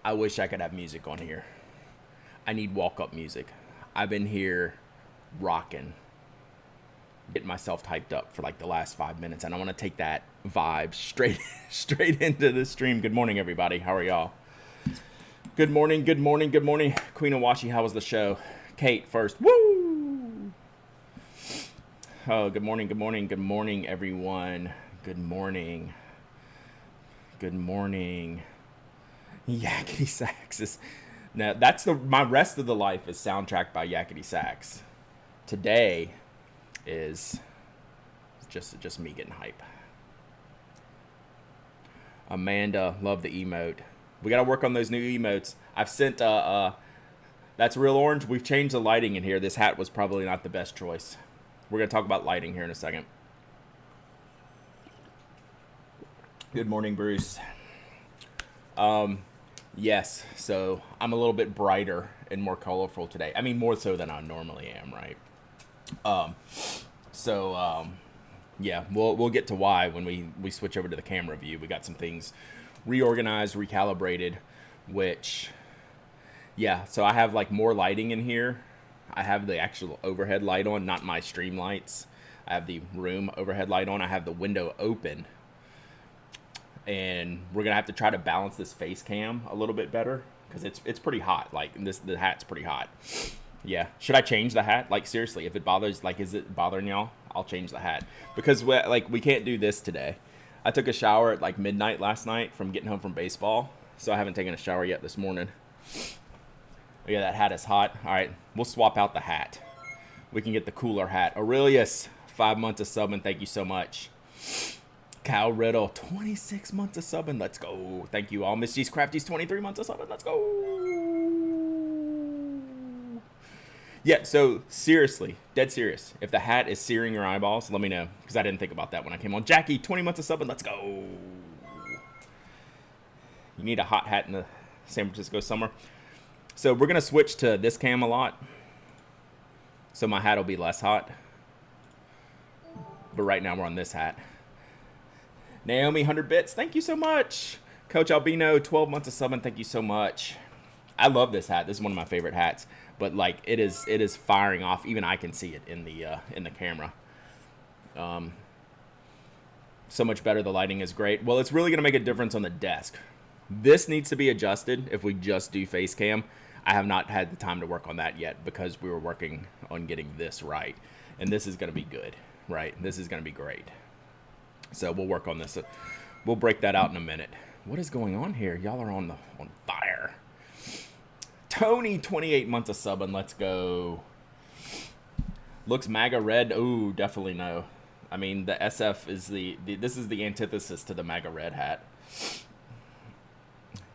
I wish I could have music on here. I need walk-up music. I've been here rocking, getting myself hyped up for like the last 5 minutes, and I want to take that vibe straight into the stream. Good morning, everybody. How are y'all? Good morning, good morning, good morning. Queen Awashi, how was the show? Kate first. Woo! Oh, good morning, good morning, good morning, everyone. Good morning. Good morning. Yakety Sax is... Now, that's my rest of the life is soundtracked by Yakety Sax. Today is just me getting hype. Amanda, love the emote. We got to work on those new emotes. I've sent, that's real orange. We've changed the lighting in here. This hat was probably not the best choice. We're going to talk about lighting here in a second. Good morning, Bruce. Yes, so I'm a little bit brighter and more colorful today. I mean, more so than I normally am, right? Yeah, we'll get to why when we switch over to the camera view. We got some things reorganized, recalibrated, which, yeah, so I have like more lighting in here. I have the actual overhead light on, not my stream lights. I have the room overhead light on. I have the window open. And we're gonna have to try to balance this face cam a little bit better because it's pretty hot. Like the hat's pretty hot. Yeah, should I change the hat? Like seriously, if it bothers, like, is it bothering y'all? I'll change the hat because we can't do this today. I took a shower at like midnight last night from getting home from baseball, so I haven't taken a shower yet this morning. Yeah, that hat is hot. All right, we'll swap out the hat. We can get the cooler hat. Aurelius, 5 months of subbing. Thank you so much. Cal Riddle, 26 months of subbing. Let's go. Thank you all. Miss G's Crafty's 23 months of subbing. Let's go. Yeah, so seriously, dead serious. If the hat is searing your eyeballs, let me know. Because I didn't think about that when I came on. Jackie, 20 months of subbing. Let's go. You need a hot hat in the San Francisco summer. So we're going to switch to this cam a lot. So my hat will be less hot. But right now we're on this hat. Naomi, 100 bits. Thank you so much. Coach Albino, 12 months of subbing. Thank you so much. I love this hat. This is one of my favorite hats. But like it is firing off. Even I can see it in the camera. So much better. The lighting is great. Well, it's really going to make a difference on the desk. This needs to be adjusted if we just do face cam. I have not had the time to work on that yet because we were working on getting this right. And this is going to be good, right? This is going to be great. So we'll work on this. We'll break that out in a minute. What is going on here? Y'all are on fire. Tony, 28 months of subbing. Let's go. Looks MAGA red. Ooh, definitely no. I mean, the SF is this is the antithesis to the MAGA red hat.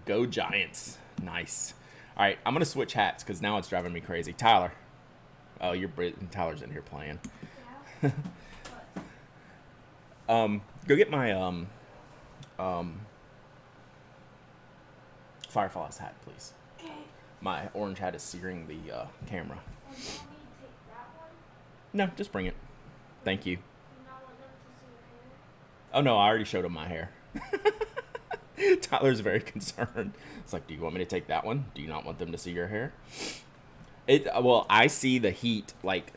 Go Giants. Nice. All right, I'm going to switch hats because now it's driving me crazy. Tyler. Oh, Tyler's in here playing. Go get my Fireflies hat, please. Okay. My orange hat is searing the camera. And you want me to take that one? No, just bring it. Thank you. You not want them to see your hair? Oh no, I already showed him my hair. Tyler's very concerned. It's like, do you want me to take that one? Do you not want them to see your hair? Well, I see the heat like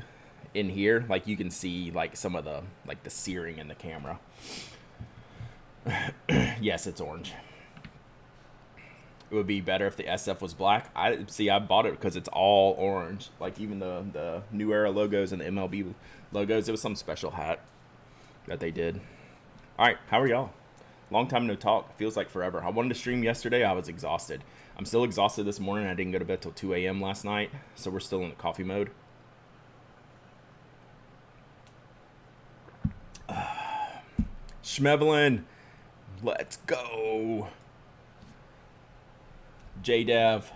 in here, like you can see like some of the searing in the camera. Yes, it's orange. It would be better if the SF was black. I bought it because it's all orange. Like even the New Era logos and the MLB logos. It was some special hat that they did. All right, how are y'all? Long time no talk. Feels like forever. I wanted to stream yesterday. I was exhausted. I'm still exhausted this morning. I didn't go to bed till 2 a.m. last night, so we're still in the coffee mode. Schmevelin, let's go. J-Dev.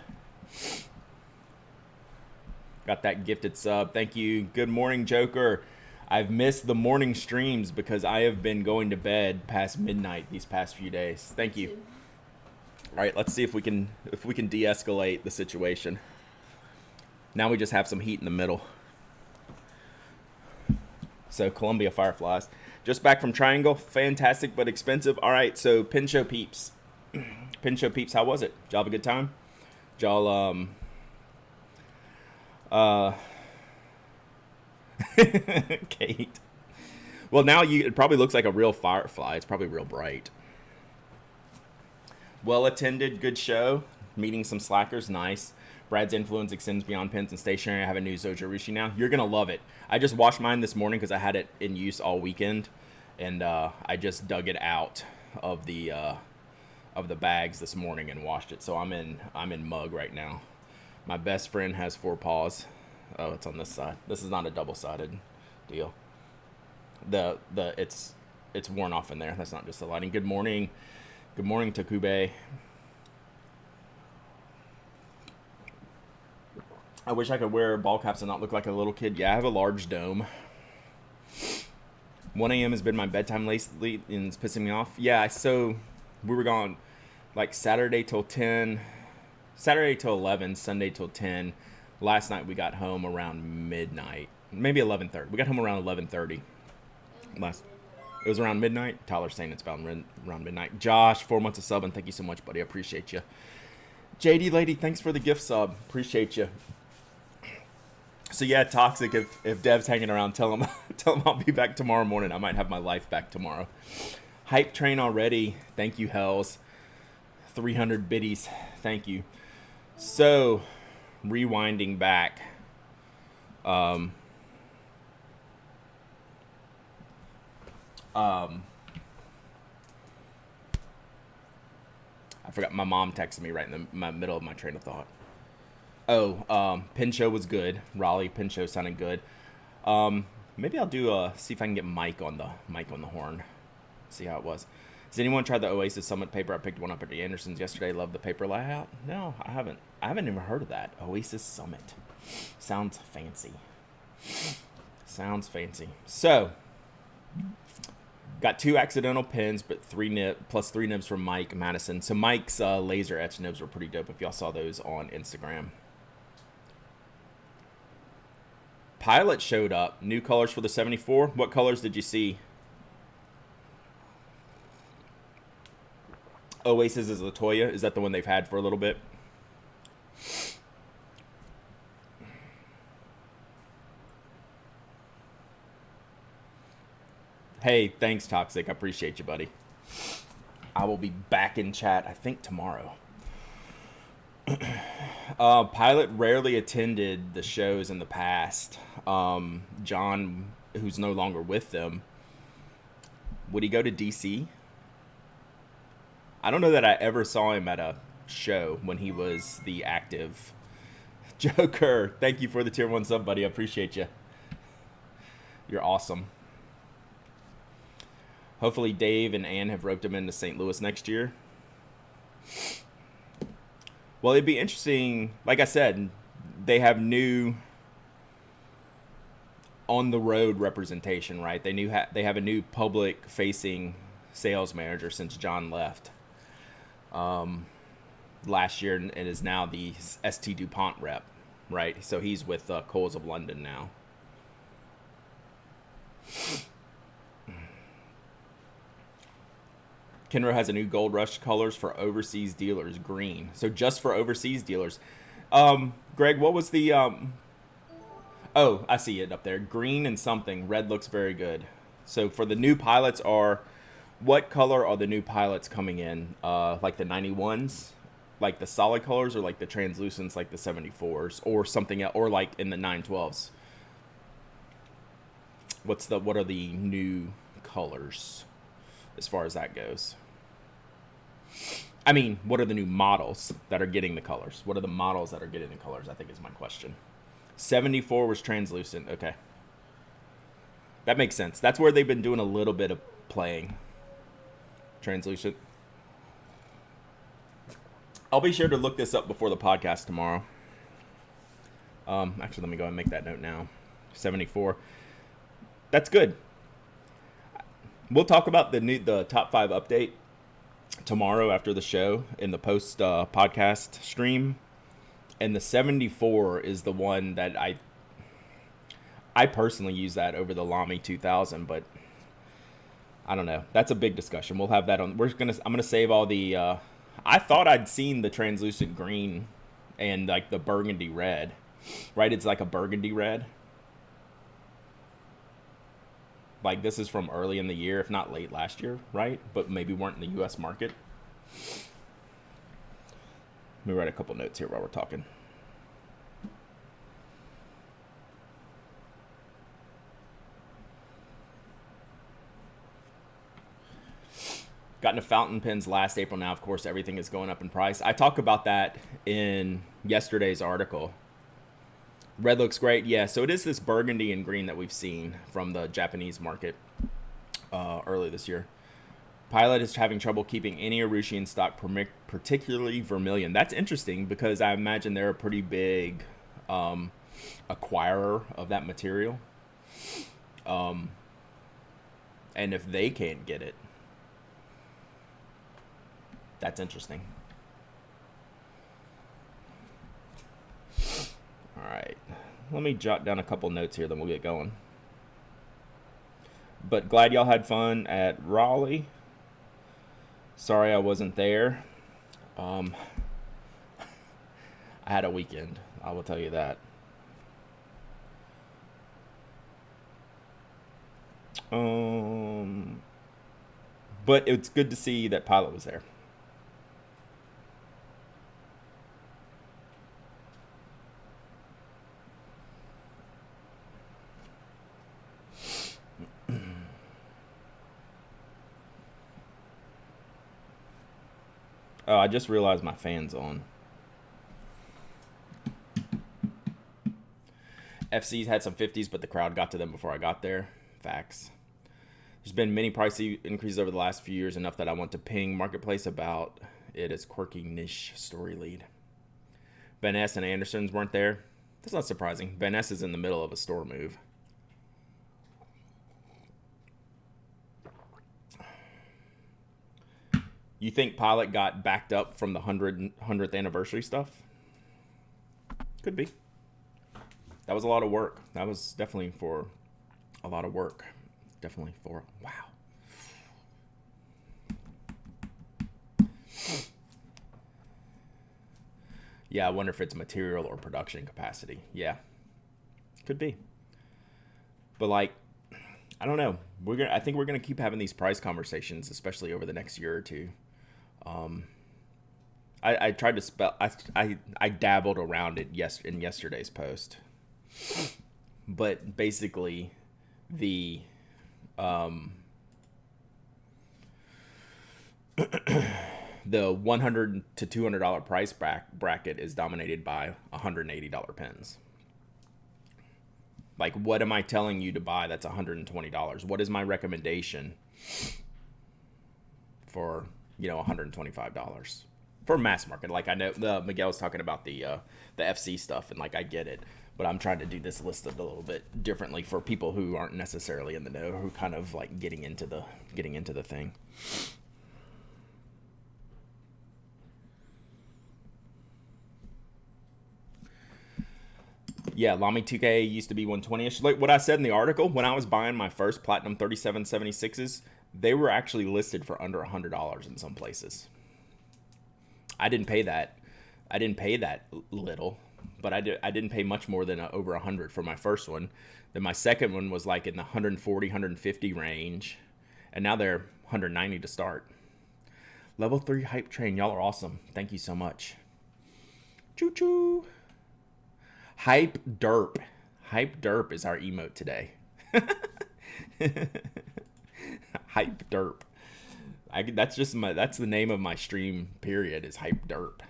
Got that gifted sub. Thank you. Good morning, Joker. I've missed the morning streams because I have been going to bed past midnight these past few days. Thank you. All right, let's see if we can de-escalate the situation. Now we just have some heat in the middle. So Columbia Fireflies. Just back from Triangle. Fantastic but expensive. All right, so Pin Show peeps. Pin Show peeps, how was it? Did y'all have a good time? Did y'all, uh, Kate. Well, now it probably looks like a real firefly. It's probably real bright. Well attended, good show. Meeting some slackers, nice. Brad's influence extends beyond pins and stationery. I have a new Zojirushi now. You're gonna love it. I just washed mine this morning because I had it in use all weekend, and I just dug it out of the bags this morning and washed it. So I'm in mug right now. My best friend has 4 paws. Oh, it's on this side. This is not a double-sided deal. It's worn off in there. That's not just the lighting. Good morning. Good morning, Takube. I wish I could wear ball caps and not look like a little kid. Yeah, I have a large dome. 1 a.m. has been my bedtime lately, and it's pissing me off. Yeah, so we were gone like Saturday till 10, Saturday till 11, Sunday till 10. Last night we got home around midnight, maybe 11:30. We got home around 11:30. It was around midnight. Tyler's saying it's about around midnight. Josh, 4 months of sub, and thank you so much, buddy. I appreciate you. JD lady, thanks for the gift sub. Appreciate you. So yeah, Toxic, if Dev's hanging around, tell him I'll be back tomorrow morning. I might have my life back tomorrow. Hype train already. Thank you, Hells. 300 biddies. Thank you. So, rewinding back. I forgot, my mom texted me right in the middle of my train of thought. Oh, Pin Show was good. Raleigh Pin Show sounded good. Maybe I'll do see if I can get Mike on the horn. See how it was. Has anyone tried the Oasis Summit paper? I picked one up at the Andersons yesterday. Love the paper layout. No, I haven't. I haven't even heard of that. Oasis Summit. Sounds fancy. Sounds fancy. So, got 2 accidental pins, but 3 plus 3 nibs from Mike Madison. So Mike's laser etch nibs were pretty dope if y'all saw those on Instagram. Pilot showed up. New colors for the 74. What colors did you see? Oasis is Latoya. Is that the one they've had for a little bit? Hey, thanks, Toxic. I appreciate you, buddy. I will be back in chat, I think, tomorrow. Pilot rarely attended the shows in the past. John, who's no longer with them, would he go to DC? I don't know that I ever saw him at a show when he was the active Joker. Thank you for the tier 1 sub, buddy. I appreciate you. You're awesome. Hopefully Dave and Ann have roped him into St. Louis next year. Well, it'd be interesting. Like I said, they have new on-the-road representation, right? They have a new public-facing sales manager since John left last year, and is now the ST DuPont rep, right? So he's with Coles of London now. Kenro has a new Gold Rush colors for overseas dealers, green. So just for overseas dealers. Greg, what was the... Oh, I see it up there. Green and something. Red looks very good. So for the new pilots what color are the new pilots coming in? Like the 91s? Like the solid colors, or like the translucents like the 74s? Or something else, or like in the 912s? What are the new colors as far as that goes? I mean, what are the new models that are getting the colors? What are the models that are getting the colors, I think is my question. 74 was translucent. Okay. That makes sense. That's where they've been doing a little bit of playing. Translucent. I'll be sure to look this up before the podcast tomorrow. Actually, let me go ahead and make that note now. 74. That's good. We'll talk about the top 5 update tomorrow after the show in the post podcast stream. And the 74 is the one that I personally use that over the Lamy 2000, but I don't know. That's a big discussion. We'll have that on. I'm gonna save all the I thought I'd seen the translucent green and like the burgundy red, right? It's like a burgundy red. Like this is from early in the year, if not late last year, right? But maybe weren't in the U.S. market. Let me write a couple notes here while we're talking. Got into fountain pens last April. Now, of course, everything is going up in price. I talk about that in yesterday's article. Red looks great. Yeah, so it is this burgundy and green that we've seen from the Japanese market early this year. Pilot is having trouble keeping any Urushi in stock, particularly vermilion. That's interesting because I imagine they're a pretty big acquirer of that material. And if they can't get it, that's interesting. All right. Let me jot down a couple notes here, then we'll get going. But glad y'all had fun at Raleigh. Sorry I wasn't there. I had a weekend, I will tell you that. But it's good to see that Pilot was there. Oh, I just realized my fan's on. FC's had some 50s, but the crowd got to them before I got there. Facts. There's been many price increases over the last few years, enough that I want to ping Marketplace about it as quirky niche story lead. Van Ness and Anderson's weren't there. That's not surprising. Van Ness is in the middle of a store move. You think Pilot got backed up from the 100th anniversary stuff? Could be. That was a lot of work. That was definitely for a lot of work. Definitely for, wow. Yeah, I wonder if it's material or production capacity. Yeah, could be. But like, I don't know. I think we're gonna keep having these price conversations, especially over the next year or two. I tried to spell. I dabbled around it in yesterday's post, but basically, the the $100 to $200 price bracket is dominated by $180 pens. Like, what am I telling you to buy that's $120? What is my recommendation for, $125 for mass market? Like, I know Miguel's talking about the FC stuff, and like, I get it, but I'm trying to do this list a little bit differently for people who aren't necessarily in the know, who kind of like getting into the thing. Yeah, Lamy 2K used to be 120-ish. Like what I said in the article, when I was buying my first Platinum 3776s, they were actually listed for under $100 in some places. I didn't pay that. I didn't pay that little, but I didn't pay much more than over $100 for my first one. Then my second one was like in the 140, 150 range, and now they're 190 to start. Level 3 hype train, y'all are awesome. Thank you so much. Choo choo. Hype derp. Hype derp is our emote today. Hype derp. That's the name of my stream period, is Hype derp.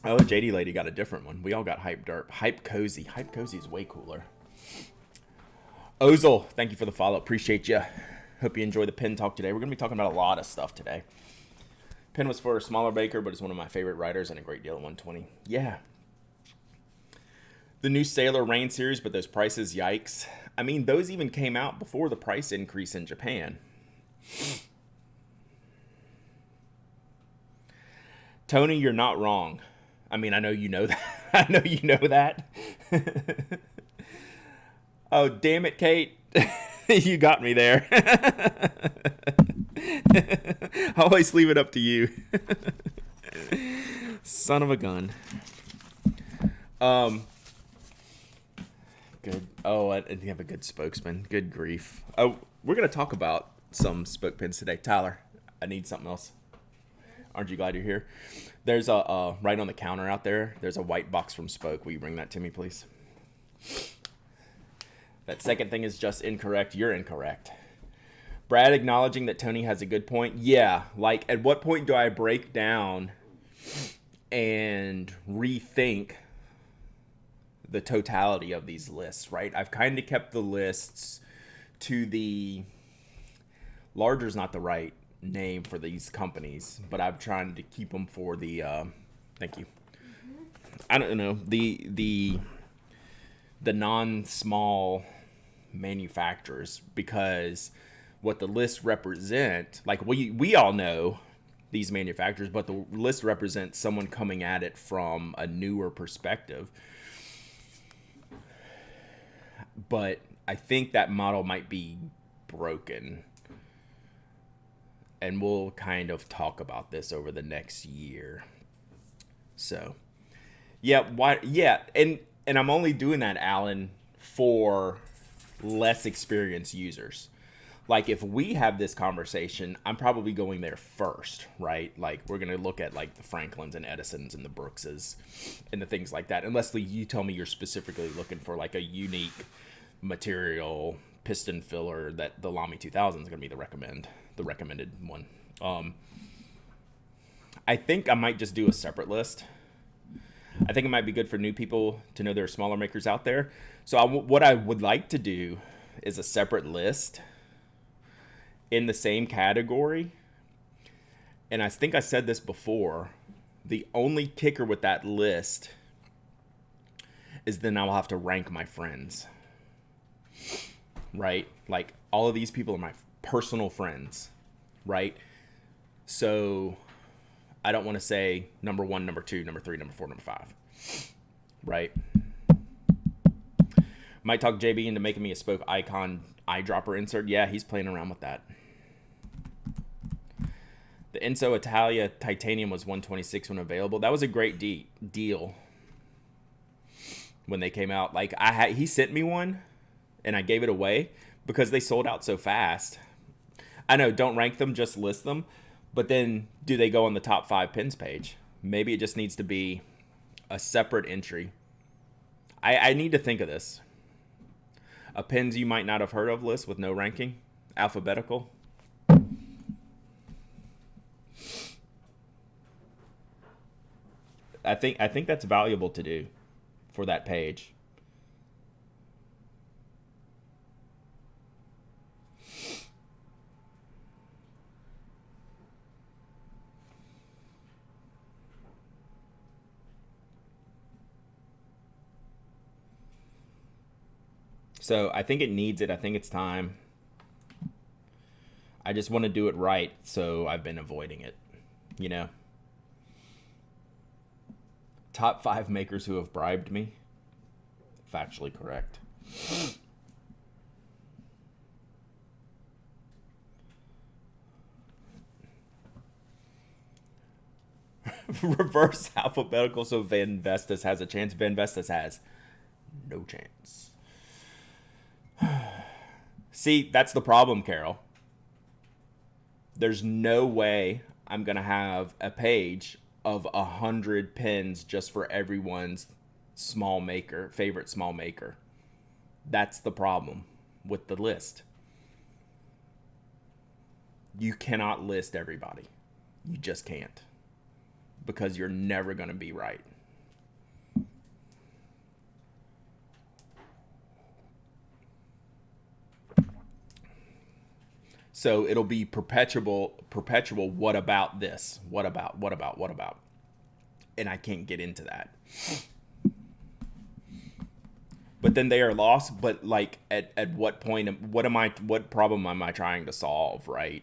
Oh, JD Lady got a different one. We all got Hype derp. Hype cozy. Hype cozy is way cooler. Ozil, thank you for the follow. Appreciate you. Hope you enjoy the pen talk today. We're going to be talking about a lot of stuff today. Pen was for a smaller baker, but it's one of my favorite writers and a great deal at 120. Yeah. The new Sailor Rain series, but those prices, yikes. I mean, those even came out before the price increase in Japan. Tony, you're not wrong. I mean, I know you know that. I know you know that. Oh, damn it, Kate. You got me there. I always leave it up to you. Son of a gun. Good. Oh, and you have a good spokesman. Good grief. Oh, we're gonna talk about some spoke pins today. Tyler, I need something else. Aren't you glad you're here? There's a right on the counter out there. There's a white box from Spoke. Will you bring that to me, please? That second thing is just incorrect. You're incorrect. Brad acknowledging that Tony has a good point. Yeah, like at what point do I break down and rethink the totality of these lists, right? I've kind of kept the lists to the larger is not the right name for these companies, but I'm trying to keep them for the thank you. I don't know, the non-small manufacturers, because what the lists represent, like we all know these manufacturers, but the list represents someone coming at it from a newer perspective. But I think that model might be broken. And we'll kind of talk about this over the next year. So, and I'm only doing that, Alan, for less experienced users. Like if we have this conversation, I'm probably going there first, right? Like we're going to look at like the Franklins and Edisons and the Brookses and the things like that. Unless you tell me you're specifically looking for like a unique material piston filler that the Lamy 2000 is going to be the recommended one. I think I might just do a separate list. I think it might be good for new people to know there are smaller makers out there. So what I would like to do is a separate list in the same category. And I think I said this before. The only kicker with that list is then I'll have to rank my friends. Right? Like all of these people are my personal friends. Right? So I don't want to say number 1, number 2, number 3, number 4, number 5. Right? Might talk JB into making me a Spoke icon eyedropper insert. Yeah, he's playing around with that. The Enso Italia Titanium was $126 when available. That was a great deal when they came out. Like he sent me one, and I gave it away because they sold out so fast. I know, don't rank them, just list them. But then, do they go on the top 5 pins page? Maybe it just needs to be a separate entry. I need to think of this. A pins you might not have heard of list with no ranking, alphabetical. I think that's valuable to do for that page. So I think it needs it. I think it's time. I just want to do it right, so I've been avoiding it. You know? Top 5 makers who have bribed me. Factually correct. Reverse alphabetical, so Van Vestas has a chance. Van Vestas has no chance. See, that's the problem, Carol. There's no way I'm going to have a page of 100 pins just for everyone's favorite small maker. That's the problem with the list. You cannot list everybody. You just can't. Because you're never going to be right. So it'll be perpetual, what about this? What about? And I can't get into that. But then they are lost, but like at what point, what problem am I trying to solve, right?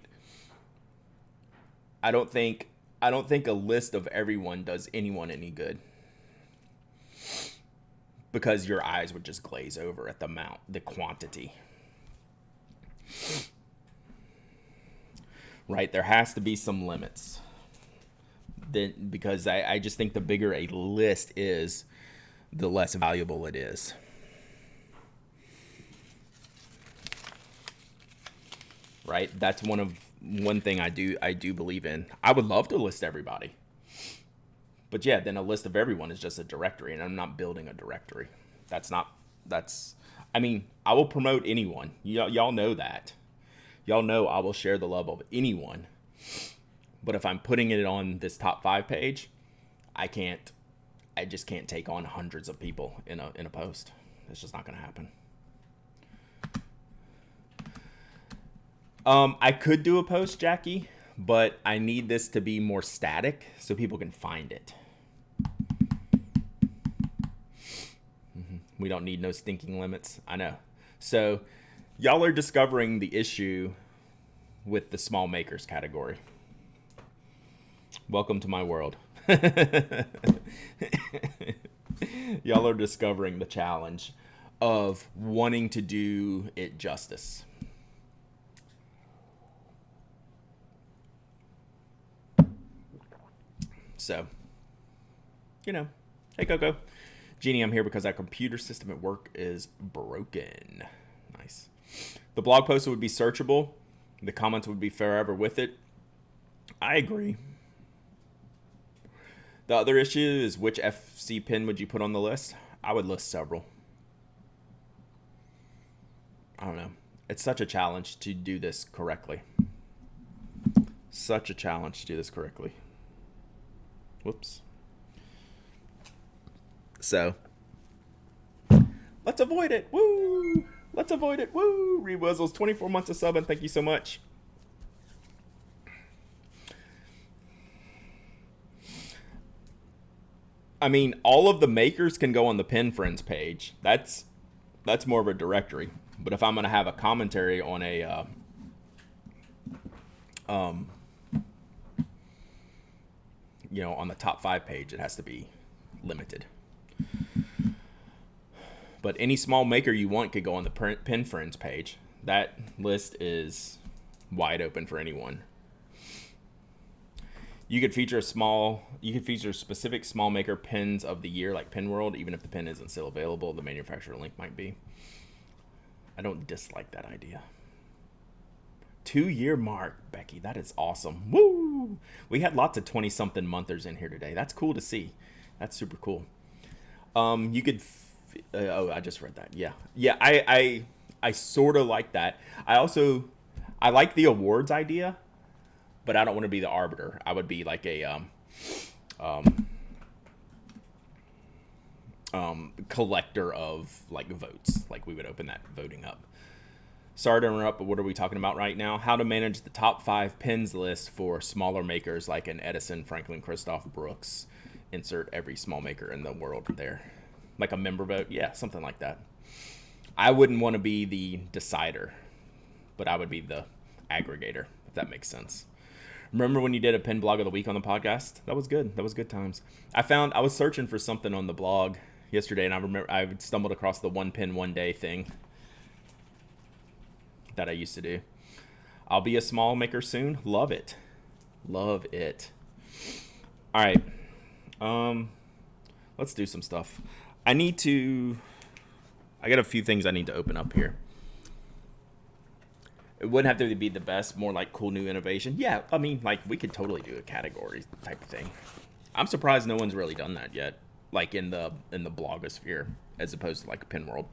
I don't think a list of everyone does anyone any good. Because your eyes would just glaze over at the quantity. right? There has to be some limits. Then, because I just think the bigger a list is, the less valuable it is. Right? That's one thing I do believe in. I would love to list everybody. But yeah, then a list of everyone is just a directory, and I'm not building a directory. I mean, I will promote anyone. Y'all know that. Y'all know I will share the love of anyone. But if I'm putting it on this top 5 page, I just can't take on hundreds of people in a post. It's just not going to happen. I could do a post, Jackie, but I need this to be more static so people can find it. We don't need no stinking limits. I know. So y'all are discovering the issue with the small makers category. Welcome to my world. Y'all are discovering the challenge of wanting to do it justice. So, hey Coco. Jeannie, I'm here because our computer system at work is broken. Nice. The blog post would be searchable. The comments would be forever with it. I agree. The other issue is, which FC pin would you put on the list? I would list several. I don't know. It's such a challenge to do this correctly. Whoops. So, let's avoid it. Woo! Let's avoid it. Woo! Reed Wuzzles, 24 months of subbing. Thank you so much. I mean, all of the makers can go on the Pin Friends page. That's more of a directory. But if I'm going to have a commentary on a on the top 5 page, it has to be limited. But any small maker you want could go on the Pin Friends page. That list is wide open for anyone. You could feature specific small maker pins of the year, like Pin World, even if the pin isn't still available. The manufacturer link might be. I don't dislike that idea. 2-year mark, Becky. That is awesome. Woo! We had lots of 20-something monthers in here today. That's cool to see. That's super cool. You could. I just read that. Yeah. I sort of like that. I like the awards idea, but I don't want to be the arbiter. I would be like a collector of like votes. Like we would open that voting up. Sorry to interrupt, but what are we talking about right now? How to manage the top 5 pins list for smaller makers like an Edison, Franklin, Christoph, Brooks. Insert every small maker in the world there. Like a member vote? Yeah, something like that. I wouldn't want to be the decider, but I would be the aggregator, if that makes sense. Remember when you did a pin blog of the week on the podcast? That was good. That was good times. I was searching for something on the blog yesterday, and I stumbled across the one pin one day thing that I used to do. I'll be a small maker soon. Love it. Love it. All right. Let's do some stuff. I got a few things I need to open up here. It wouldn't have to be the best, more like cool new innovation. Yeah, I mean, like we could totally do a category type of thing. I'm surprised no one's really done that yet, like in the blogosphere, as opposed to like Pin World.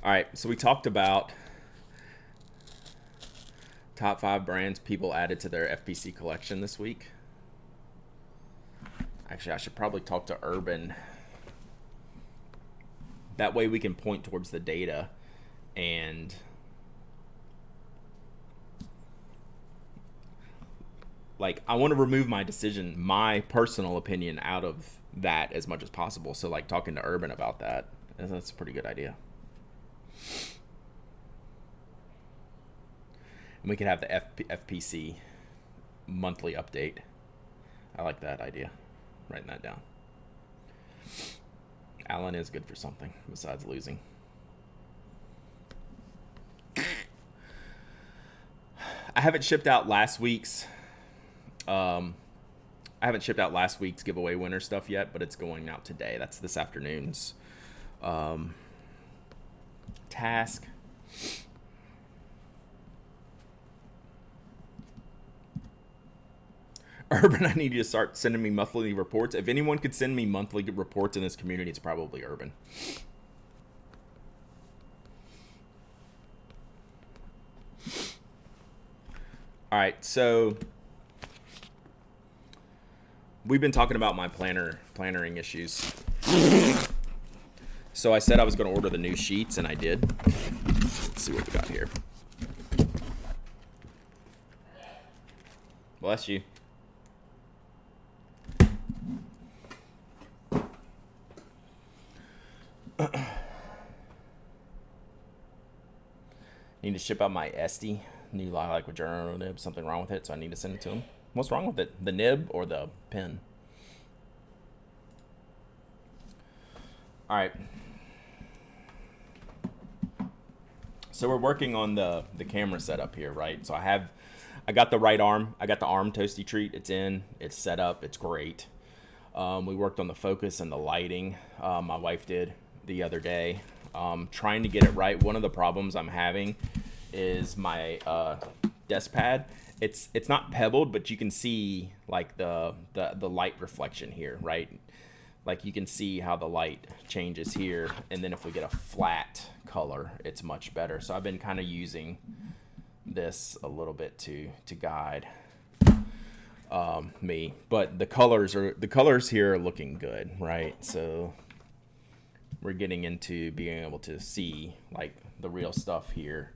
All right, so we talked about top 5 brands people added to their FPC collection this week. Actually, I should probably talk to Urban. That way we can point towards the data and like I want to remove my decision, my personal opinion out of that as much as possible. So like talking to Urban about that, that's a pretty good idea. And we could have the FPC monthly update. I like that idea. Writing that down. Alan is good for something besides losing. I haven't shipped out last week's. I haven't shipped out last week's giveaway winner stuff yet, but it's going out today. That's this afternoon's task. Urban, I need you to start sending me monthly reports. If anyone could send me monthly reports in this community, it's probably Urban. All right, so we've been talking about my plannering issues. So I said I was going to order the new sheets, and I did. Let's see what we got here. Bless you. Need to ship out my Esty new lilac with journal nib. Something wrong with it, so I need to send it to him. What's wrong with it? The nib or the pen? All right. So we're working on the camera setup here, right? So I got the right arm. I got the arm toasty treat. It's in. It's set up. It's great. We worked on the focus and the lighting. My wife did the other day. Trying to get it right. One of the problems I'm having is my desk pad. It's not pebbled, but you can see like the light reflection here, right? Like you can see how the light changes here, and then if we get a flat color, it's much better. So I've been kind of using this a little bit to guide me, but the colors here are looking good, right? So we're getting into being able to see like the real stuff here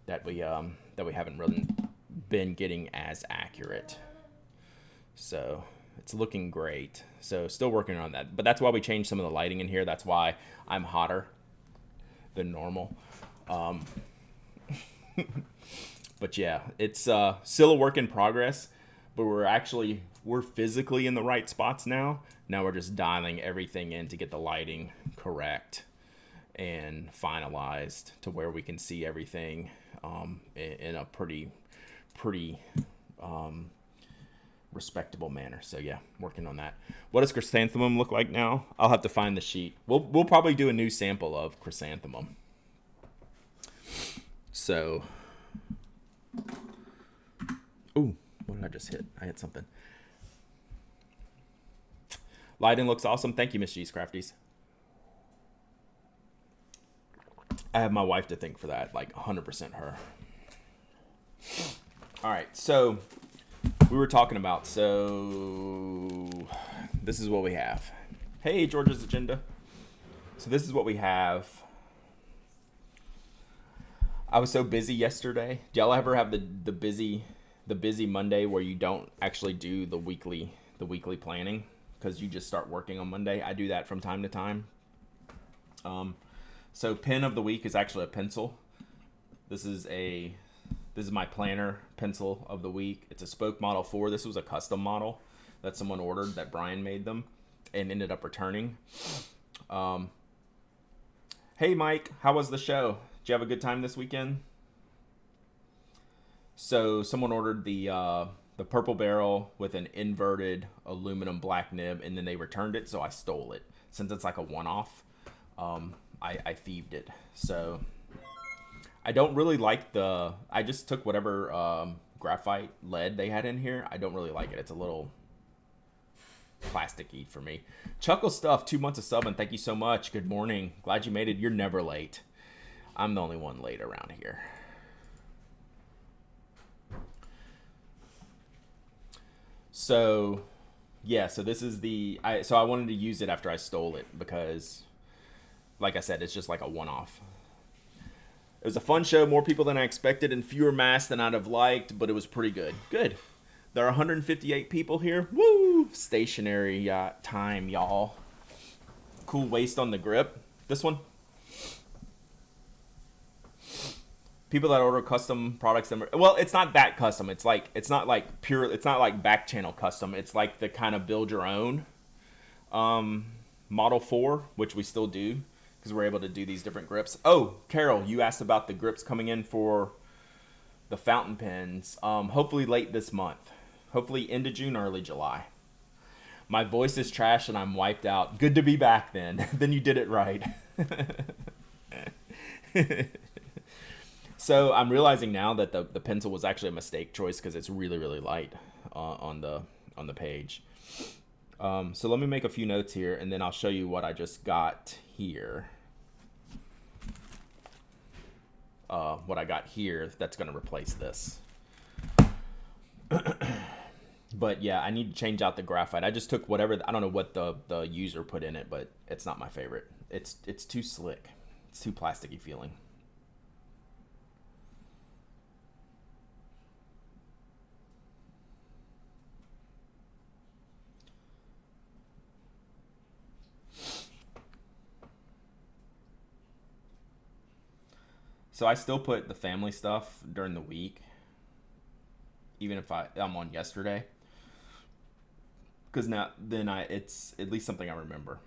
that we haven't really been getting as accurate. So it's looking great. So still working on that, but that's why we changed some of the lighting in here. That's why I'm hotter than normal. But yeah, it's still a work in progress, but we're physically in the right spots now. Now we're just dialing everything in to get the lighting correct and finalized to where we can see everything in a pretty respectable manner. So yeah, working on that. What does chrysanthemum look like now? I'll have to find the sheet. We'll probably do a new sample of chrysanthemum. So, ooh, what did I just hit? I hit something. Lighting looks awesome. Thank you, Miss G's Crafties. I have my wife to thank for that, like 100% her. All right, so we were talking about, so this is what we have. Hey, Georgia's Agenda. So this is what we have. I was so busy yesterday. Do y'all ever have the busy Monday where you don't actually do the weekly planning because you just start working on Monday? I do that from time to time. So pen of the week is actually a pencil. This is my planner pencil of the week. It's a Spoke Model 4. This was a custom model that someone ordered that Brian made them and ended up returning. Hey Mike, how was the show? Did you have a good time this weekend? So someone ordered the purple barrel with an inverted aluminum black nib, and then they returned it, so I stole it. Since it's like a one-off, I thieved it. So I don't really like I just took whatever graphite lead they had in here. I don't really like it. It's a little plasticky for me. Chuckle Stuff, 2 months of subbing. Thank you so much. Good morning. Glad you made it. You're never late. I'm the only one late around here. So, yeah, so this is so I wanted to use it after I stole it because, like I said, it's just like a one-off. It was a fun show, more people than I expected and fewer masks than I'd have liked, but it was pretty good. Good. There are 158 people here. Woo! Stationary time, y'all. Cool waist on the grip. This one. People that order custom products, well, it's not that custom. It's not like back channel custom. It's like the kind of build your own Model 4, which we still do because we're able to do these different grips. Oh, Carol, you asked about the grips coming in for the fountain pens, hopefully late this month. Hopefully end of June, early July. My voice is trash and I'm wiped out. Good to be back then. Then you did it right. So I'm realizing now that the pencil was actually a mistake choice because it's really, really light on the page. So let me make a few notes here and then I'll show you what I just got here. What I got here that's going to replace this. But yeah, I need to change out the graphite. I just took whatever, I don't know what the user put in it, but it's not my favorite. It's too slick. It's too plasticky feeling. So I still put the family stuff during the week, even if I'm on yesterday, because now then it's at least something I remember.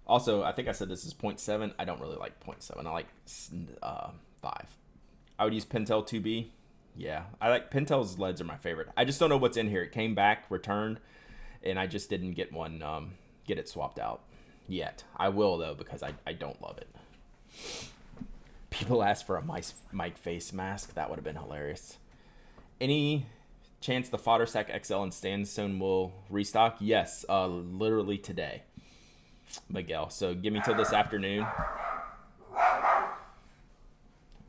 Also, I think I said this is 0.7. I don't really like 0.7. I like 5. I would use Pentel 2B. Yeah, I like Pentel's leads are my favorite. I just don't know what's in here. It came back, returned, and I just didn't get get it swapped out yet. I will though because I don't love it. People asked for a mic face mask. That would have been hilarious. Any chance the Fodder Sack XL and Sandstone will restock? Yes, literally today, Miguel. So give me till this afternoon.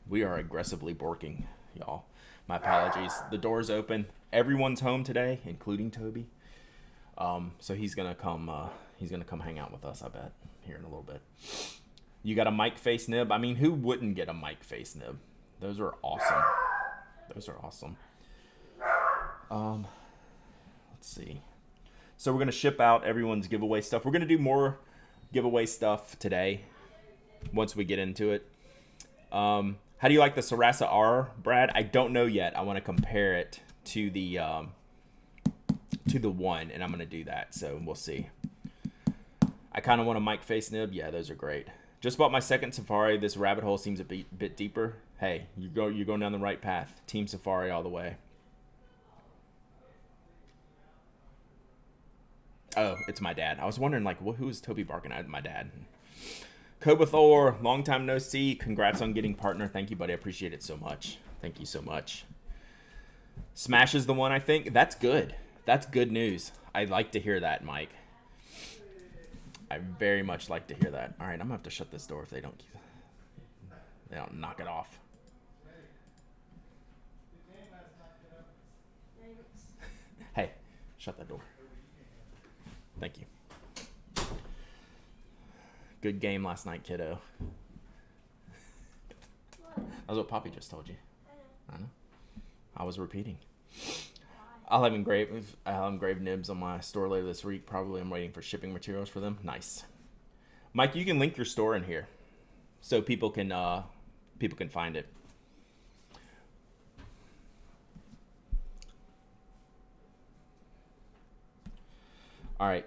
We are aggressively borking, y'all. My apologies. The door's open. Everyone's home today, including Toby. So he's gonna come hang out with us, I bet, here in a little bit. You got a mic face nib? I mean, who wouldn't get a mic face nib? Those are awesome. Those are awesome. Let's see. So we're gonna ship out everyone's giveaway stuff. We're gonna do more giveaway stuff today once we get into it. How do you like the Sarasa R, Brad? I don't know yet. I want to compare it to the one, and I'm going to do that, so we'll see. I kind of want a mic face nib. Yeah, those are great. Just bought my second Safari. This rabbit hole seems a bit deeper. Hey, you're going down the right path. Team Safari all the way. Oh, it's my dad. I was wondering, like, who is Toby barking at? My dad. Koba Thor, long time no see. Congrats on getting partner. Thank you, buddy. I appreciate it so much. Thank you so much. Smash is the one, I think. That's good. That's good news. I'd like to hear that, Mike. I very much like to hear that. All right, I'm going to have to shut this door if they don't knock it off. Hey, shut that door. Thank you. Good game last night, kiddo. That was what Poppy just told you. I know. I was repeating. I'll have engraved nibs on my store later this week. Probably I'm waiting for shipping materials for them. Nice. Mike, you can link your store in here so people can find it. All right.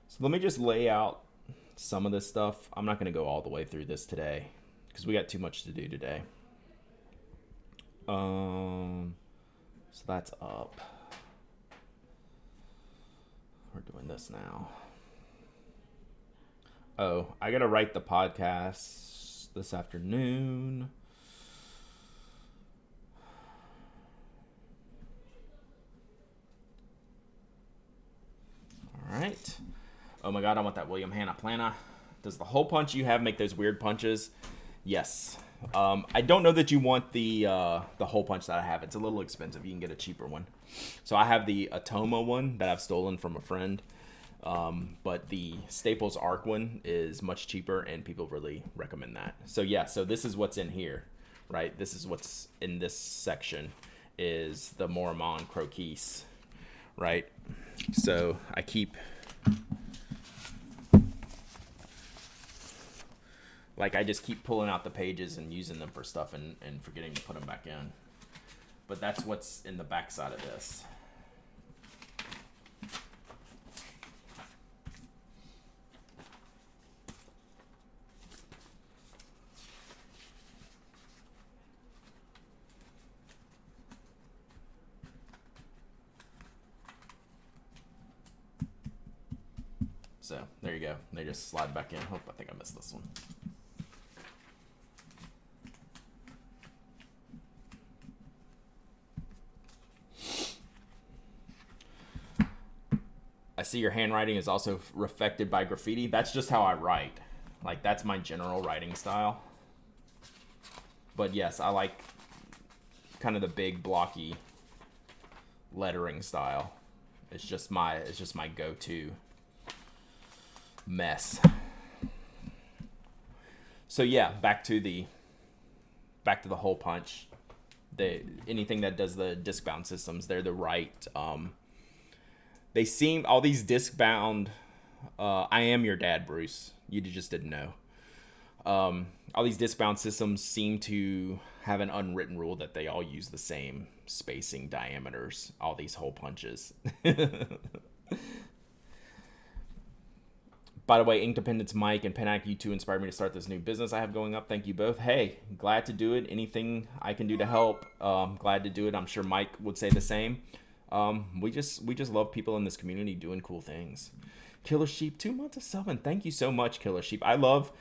So let me just lay out some of this stuff. I'm not going to go all the way through this today because we got too much to do today. So that's up. We're doing this now. Oh, I got to write the podcast this afternoon. All right. Oh my God, I want that William Hanna Plana. Does the hole punch you have make those weird punches? Yes. I don't know that you want the hole punch that I have. It's a little expensive. You can get a cheaper one. So I have the Atoma one that I've stolen from a friend. But the Staples Arc one is much cheaper, and people really recommend that. So yeah, so this is what's in here, right? This is what's in this section is the Moramon Croquis, right? So I keep... Like, I just keep pulling out the pages and using them for stuff and forgetting to put them back in. But that's what's in the backside of this. So there you go. They just slide back in. Oh, I think I missed this one. I see your handwriting is also affected by graffiti. That's just how I write. Like, that's my general writing style. But yes, I like kind of the big blocky lettering style. It's just my go-to mess. So yeah, back to the hole punch. Anything that does the disc bound systems, they're the right. They seem, all these disc bound. I am your dad, Bruce. You just didn't know. All these disc bound systems seem to have an unwritten rule that they all use the same spacing diameters. All these hole punches. By the way, Inkdependence Mike and Penac, you two inspired me to start this new business I have going up. Thank you both. Hey, glad to do it. Anything I can do to help, glad to do it. I'm sure Mike would say the same. We just love people in this community doing cool things. Killer Sheep, 2 months of subbing. Thank you so much, Killer Sheep. I love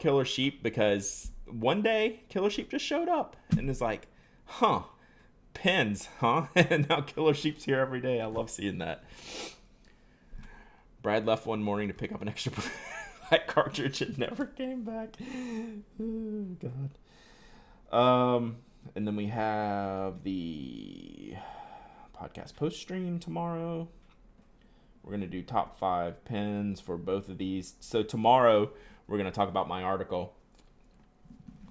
Killer Sheep because one day Killer Sheep just showed up and is like, huh, pens, huh? And now Killer Sheep's here every day. I love seeing that. Brad left one morning to pick up an extra black cartridge and never came back. Oh, God. And then we have the podcast post stream tomorrow. We're going to do top 5 pens for both of these. So tomorrow, we're going to talk about my article.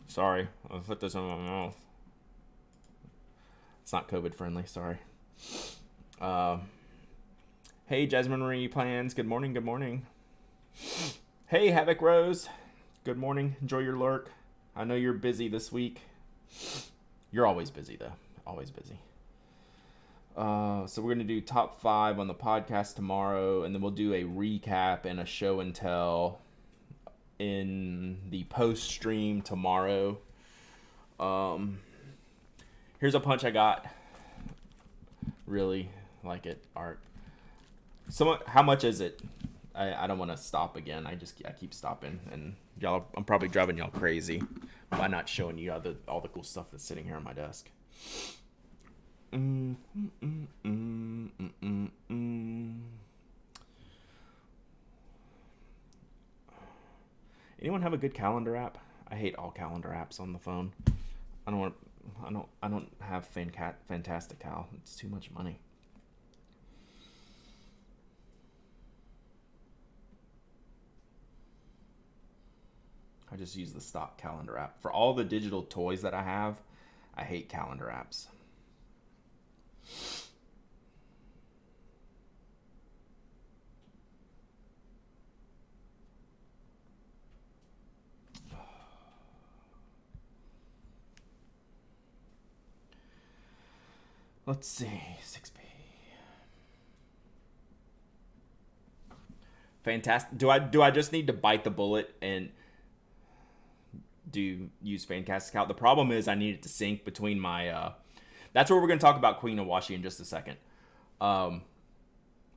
Sorry, I'll put this in my mouth. It's not COVID friendly, sorry. Hey, Jasmine Marie Plans. Good morning, good morning. Hey, Havoc Rose. Good morning. Enjoy your lurk. I know you're busy this week. You're always busy, though. Always busy. So we're going to do top 5 on the podcast tomorrow, and then we'll do a recap and a show and tell in the post stream tomorrow. Here's a punch I got. Really like it, Art. How much is it? I don't want to stop again. I keep stopping, and I'm probably driving y'all crazy by not showing you all the cool stuff that's sitting here on my desk. Anyone have a good calendar app? I hate all calendar apps on the phone. I don't have Fantastic Cal. It's too much money. I just use the stock calendar app. For all the digital toys that I have, I hate calendar apps. Let's see, 6P. Fantastic. Do I just need to bite the bullet and use Fantastic Cal? The problem is I need it to sync between my that's where we're going to talk about Queen of Washi in just a second. I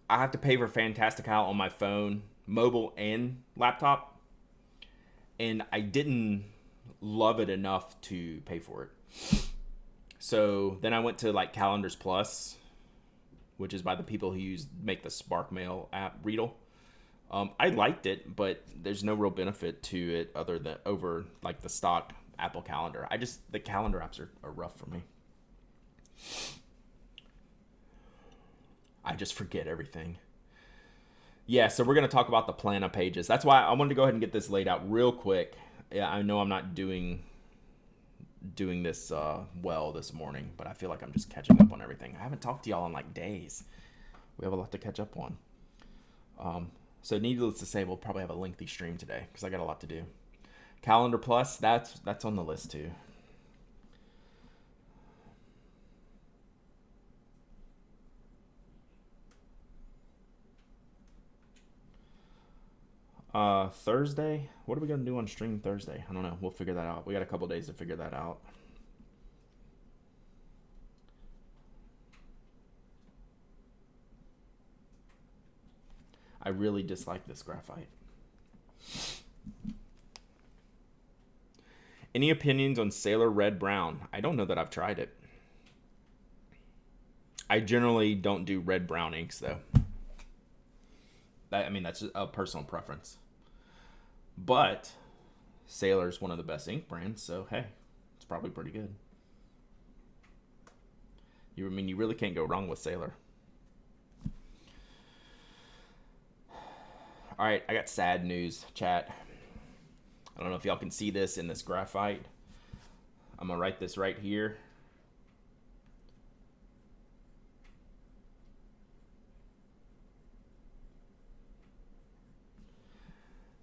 have to pay for Fantastic Cal on my phone, mobile and laptop, and I didn't love it enough to pay for it. So then I went to like Calendars Plus, which is by the people who make the SparkMail app, Readle. I liked it, but there's no real benefit to it other than over like the stock Apple Calendar. The calendar apps are rough for me. I just forget everything. Yeah, so we're going to talk about the Plana pages. That's why I wanted to go ahead and get this laid out real quick. Yeah, I know I'm not doing this well this morning, but I feel like I'm just catching up on everything. I haven't talked to y'all in like days. We have a lot to catch up on. So needless to say, we'll probably have a lengthy stream today because I got a lot to do. Calendar Plus, that's on the list too. Thursday. What are we gonna do on stream Thursday? I don't know. We'll figure that out. We got a couple days to figure that out. I really dislike this graphite. Any opinions on Sailor Red Brown? I don't know that I've tried it. I generally don't do red brown inks though. That's just a personal preference. But Sailor's one of the best ink brands, so hey, it's probably pretty good. You really can't go wrong with Sailor. All right, I got sad news, chat. I don't know if y'all can see this in this graphite. I'm gonna write this right here.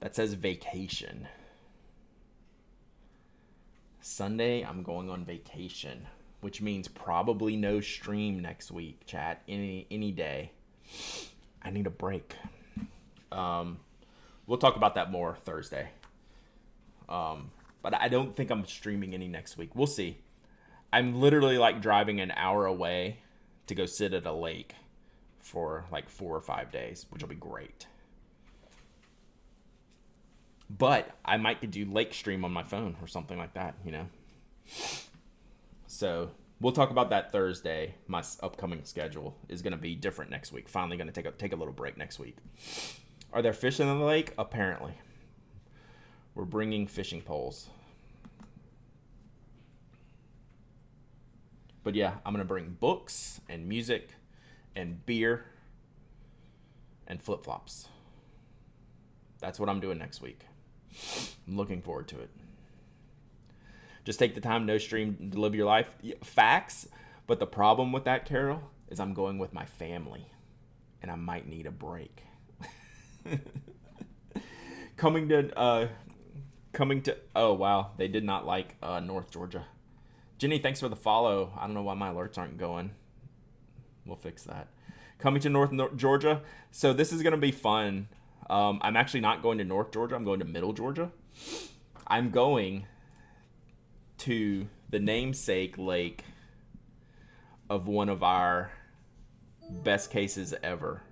That says vacation. Sunday, I'm going on vacation, which means probably no stream next week, chat. Any day. I need a break. We'll talk about that more Thursday. But I don't think I'm streaming any next week. We'll see. I'm literally like driving an hour away to go sit at a lake for like 4 or 5 days, which will be great. But I might do lake stream on my phone or something like that, you know. So we'll talk about that Thursday. My upcoming schedule is going to be different next week. Finally going to take a little break next week. Are there fish in the lake? Apparently. We're bringing fishing poles. But yeah, I'm going to bring books and music and beer and flip-flops. That's what I'm doing next week. I'm looking forward to it. Just take the time, no stream, to live your life. Facts. But the problem with that, Carol, is I'm going with my family. And I might need a break. Coming to, oh wow, they did not like North Georgia. Jenny, thanks for the follow. I don't know why my alerts aren't going. We'll fix that. Coming to North Georgia. So this is going to be fun. I'm actually not going to North Georgia. I'm going to Middle Georgia. I'm going to the namesake lake of one of our best cases ever.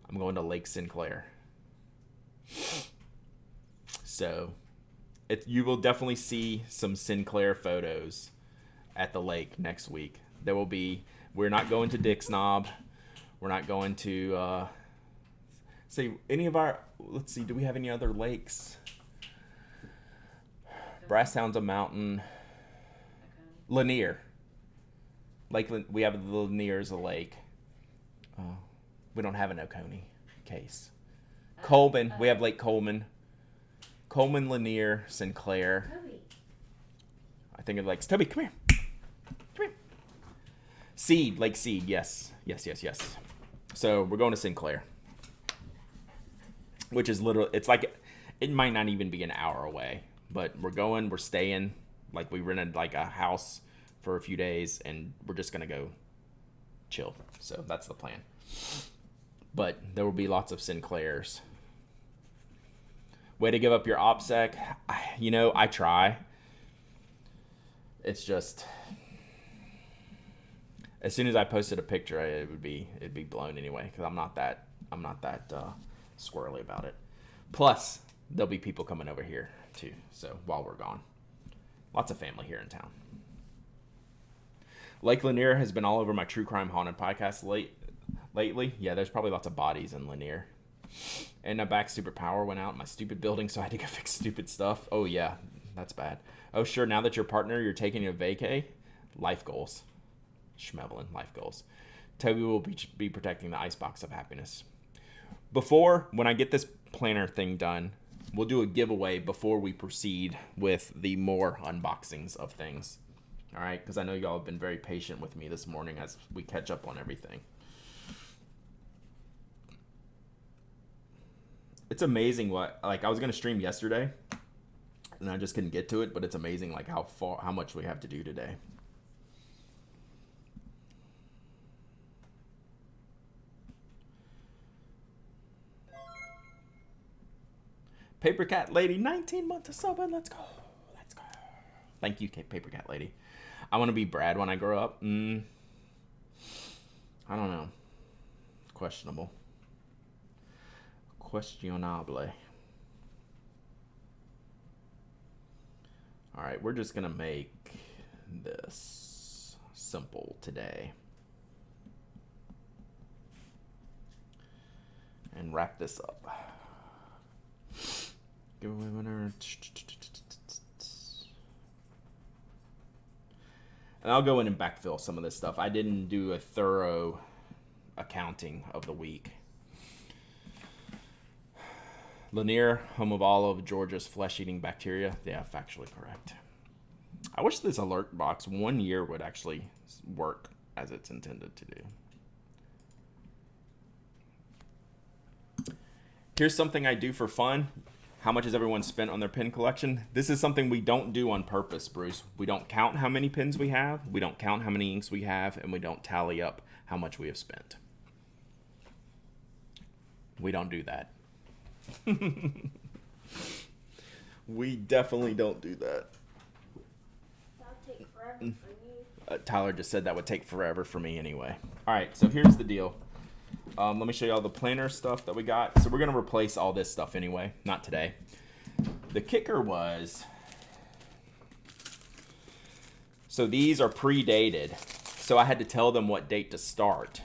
I'm going to Lake Sinclair. So you will definitely see some Sinclair photos at the lake next week. We're not going to Dick's Knob. We're not going to let's see, do we have any other lakes? Brasstown's a mountain. Lanier. We have the Lanier as a lake. We don't have an Oconee case. Coleman, we have Lake Coleman. Coleman, Lanier, Sinclair. Toby. I think of lakes. Toby, come here. Come here. Seed, Lake Seed, yes. Yes. So we're going to Sinclair. Which is literally, it might not even be an hour away. But we're staying. Like we rented like a house for a few days and we're just going to go chill. So that's the plan. But there will be lots of Sinclairs. Way to give up your OPSEC. I try. It's just, as soon as I posted a picture, it'd be blown anyway because I'm not that squirrely about it. Plus, there'll be people coming over here too. So while we're gone, lots of family here in town. Lake Lanier has been all over my True Crime Haunted podcast lately. Yeah, there's probably lots of bodies in Lanier. And my back super power went out in my stupid building, so I had to go fix stupid stuff. Oh yeah, that's bad. Oh sure, now that you're taking a vacay, life goals. Schmevelin, life goals. Toby will be protecting the icebox of happiness. When I get this planner thing done, we'll do a giveaway before we proceed with the more unboxings of things. All right, because I know y'all have been very patient with me this morning as we catch up on everything. It's amazing I was going to stream yesterday and I just couldn't get to it, but it's amazing how much we have to do today. Paper Cat Lady, 19 months of subbing. Let's go. Let's go. Thank you, Paper Cat Lady. I want to be Brad when I grow up. I don't know. Questionable. Questionable. Alright, we're just going to make this simple today. And wrap this up. Giveaway winner. And I'll go in and backfill some of this stuff. I didn't do a thorough accounting of the week. Lanier, home of all of Georgia's flesh-eating bacteria. Yeah, factually correct. I wish this alert box 1 year would actually work as it's intended to do. Here's something I do for fun. How much has everyone spent on their pen collection? This is something we don't do on purpose, Bruce. We don't count how many pens we have. We don't count how many inks we have. And we don't tally up how much we have spent. We don't do that. We definitely don't do that. That'll take forever for you. Tyler just said that would take forever for me anyway. All right, so here's the deal. Let me show you all the planner stuff that we got. So we're going to replace all this stuff anyway. Not today. The kicker was... So these are pre-dated. So I had to tell them what date to start.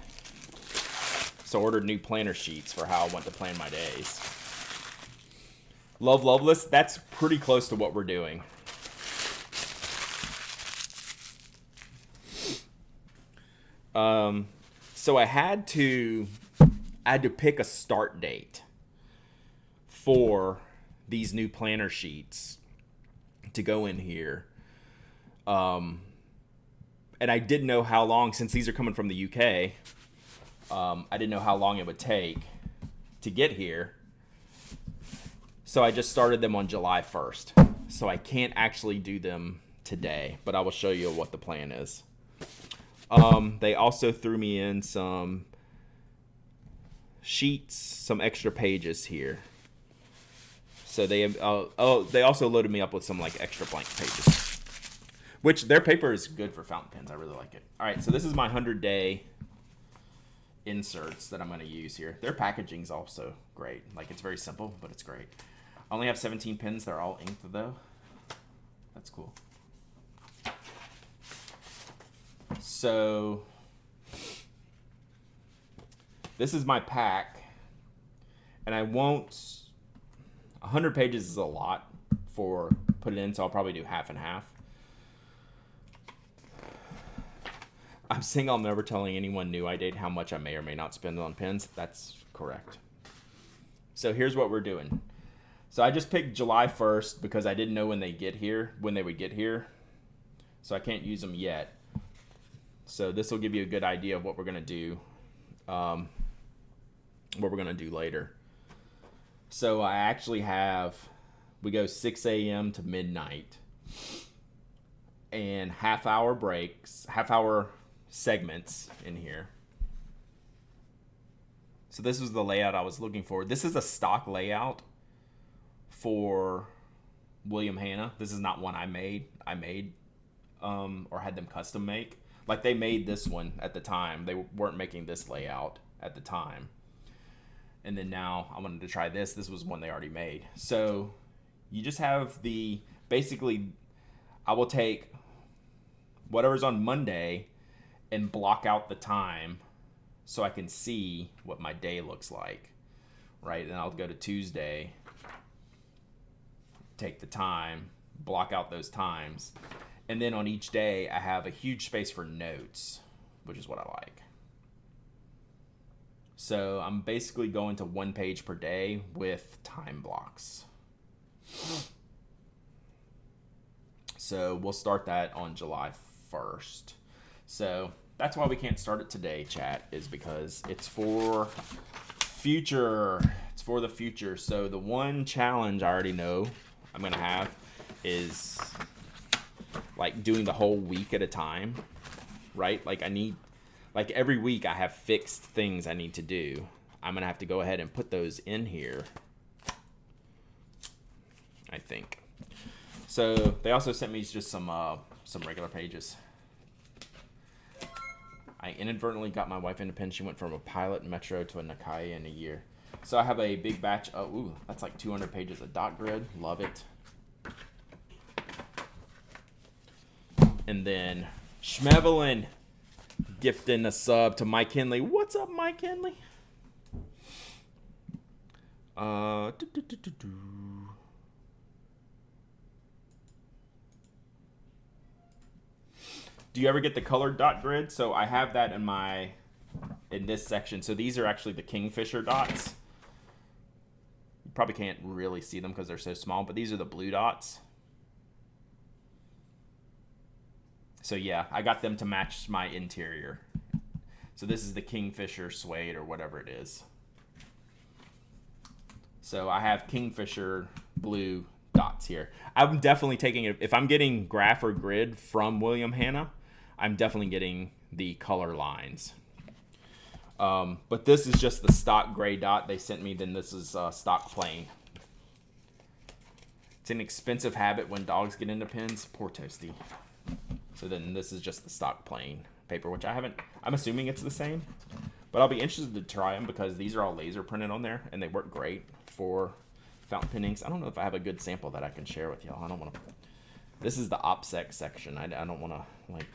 So I ordered new planner sheets for how I want to plan my days. Love Loveless, that's pretty close to what we're doing. So I had to pick a start date for these new planner sheets to go in here. And I didn't know how long, since these are coming from the UK, I didn't know how long it would take to get here. So I just started them on July 1st. So I can't actually do them today, but I will show you what the plan is. They also threw me in some sheets, some extra pages here. So they also loaded me up with some like extra blank pages, which their paper is good for fountain pens. I really like it. All right, so this is my 100-day inserts that I'm going to use here. Their packaging's also great. Like, it's very simple, but it's great. I only have 17 pens. They're all inked though. That's cool. So this is my pack, and I won't. 100 pages is a lot for put it in, so I'll probably do half and half. I'm saying I'm never telling anyone new I date how much I may or may not spend on pens. That's correct. So here's what we're doing. So I just picked July 1st because I didn't know when they would get here. So I can't use them yet. So this will give you a good idea of what we're going to do. What we're going to do later. So I actually we go 6 a.m. to midnight. And half-hour breaks, half-hour segments in here. So this was the layout I was looking for. This is a stock layout for William Hanna. This is not one I made. Or had them custom make. Like, they made this one at the time. They weren't making this layout at the time. And then now I wanted to try this. This was one they already made. So you just have basically, I will take whatever's on Monday and block out the time so I can see what my day looks like, right? And I'll go to Tuesday, take the time, block out those times, and then on each day I have a huge space for notes, which is what I like. So I'm basically going to 1 page per day with time blocks. So we'll start that on July 1st. So that's why we can't start it today, chat, is because it's for future. It's for the future. So the one challenge I already know I'm going to have is like doing the whole week at a time, right? Like every week I have fixed things I need to do. I'm going to have to go ahead and put those in here. I think. So they also sent me just some regular pages. I inadvertently got my wife into pen. She went from a Pilot Metro to a Nakai in a year. So I have a big batch. Oh, ooh, that's like 200 pages of dot grid. Love it. And then Schmevelin gifting a sub to Mike Henley. What's up, Mike Henley? Do you ever get the colored dot grid? So I have that in this section. So these are actually the Kingfisher dots. You probably can't really see them because they're so small, but these are the blue dots. So yeah, I got them to match my interior. So this is the Kingfisher suede or whatever it is. So I have Kingfisher blue dots here. I'm definitely taking it. If I'm getting graph or grid from William Hanna, I'm definitely getting the color lines. But this is just the stock gray dot they sent me. Then this is stock plain. It's an expensive habit when dogs get into pens. Poor Toasty. So then this is just the stock plain paper, which I'm assuming it's the same. But I'll be interested to try them because these are all laser printed on there, and they work great for fountain pen inks. I don't know if I have a good sample that I can share with y'all. I don't want to. This is the OPSEC section. I don't want to, like.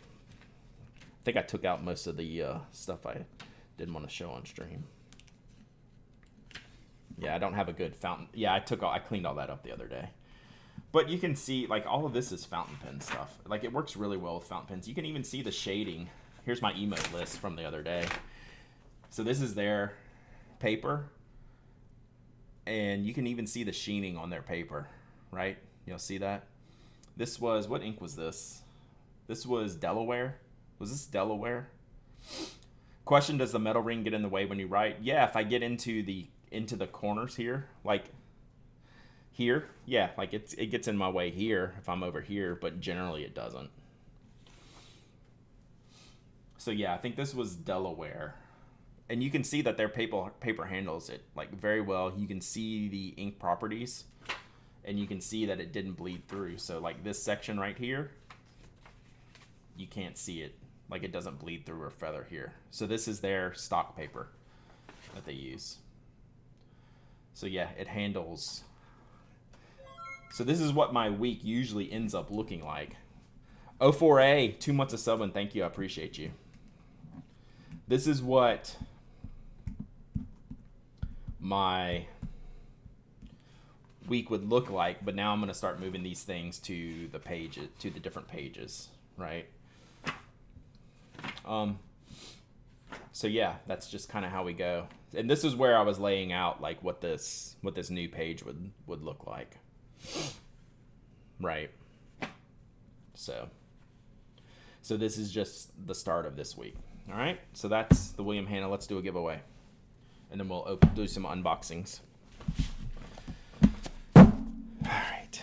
I think I took out most of the stuff I didn't want to show on stream. Yeah, I don't have a good fountain. Yeah, I cleaned all that up the other day. But you can see, like, all of this is fountain pen stuff. Like, it works really well with fountain pens. You can even see the shading. Here's my emote list from the other day. So this is their paper. And you can even see the sheening on their paper, right? You'll see that. This was, what ink was this? This was Delaware. Was this Delaware? Question, does the metal ring get in the way when you write? Yeah, if I get into the corners here, like here, yeah, like it gets in my way here if I'm over here, but generally it doesn't. So yeah, I think this was Delaware. And you can see that their paper handles it like very well. You can see the ink properties, and you can see that it didn't bleed through. So like this section right here, you can't see it. Like it doesn't bleed through or feather here. So this is their stock paper that they use. So yeah, it handles. So this is what my week usually ends up looking like. O4A, 2 months of subbing. Thank you. I appreciate you. This is what my week would look like, but now I'm going to start moving these things to the pages, to the different pages, right? So yeah, that's just kind of how we go. And this is where I was laying out like what this new page would look like. Right. So this is just the start of this week. All right. So that's the William Hanna. Let's do a giveaway. And then we'll do some unboxings. All right.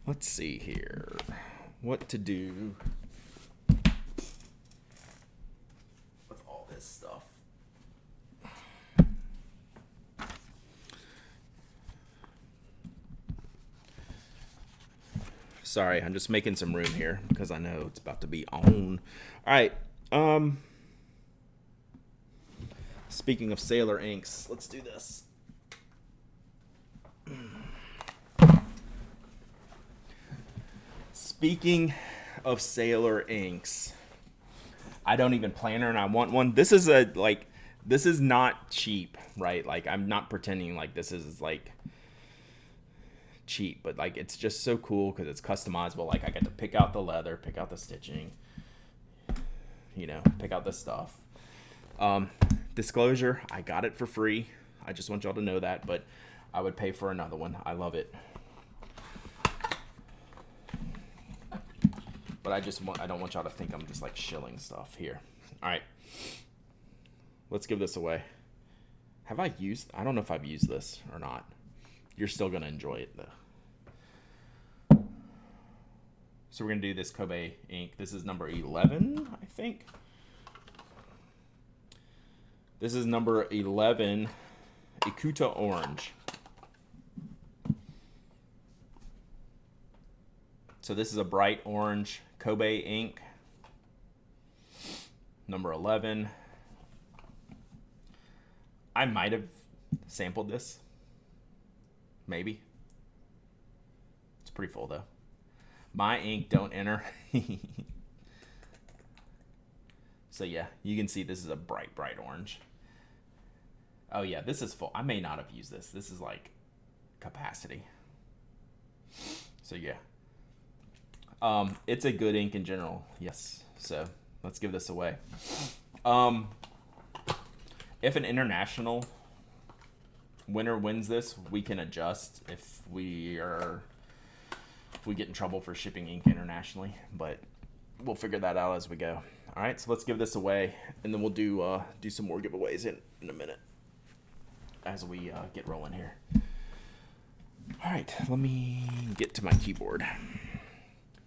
Let's see here. What to do with all this stuff. Sorry, I'm just making some room here because I know it's about to be on. All right. Speaking of Sailor inks, let's do this. Speaking of Sailor inks, I don't even plan her and I want one. This is not cheap, right? Like I'm not pretending like this is like cheap, but like it's just so cool because it's customizable. Like I get to pick out the leather, pick out the stitching, pick out the stuff. Disclosure, I got it for free. I just want y'all to know that, but I would pay for another one. I love it. But I don't want y'all to think I'm just like shilling stuff here. All right. Let's give this away. I don't know if I've used this or not. You're still going to enjoy it though. So we're going to do this Kobe ink. This is number 11, I think. This is number 11, Ikuta Orange. So this is a bright orange Kobe ink. Number 11. I might have sampled this. Maybe. It's pretty full though. My ink don't enter. So yeah, you can see this is a bright orange. Oh yeah, this is full. I may not have used this. This is like capacity. So yeah. It's a good ink in general. Yes. So let's give this away. If an international winner wins this, we can adjust if we get in trouble for shipping ink internationally, but we'll figure that out as we go. All right, so let's give this away, and then we'll do some more giveaways in a minute as we get rolling here. All right, let me get to my keyboard.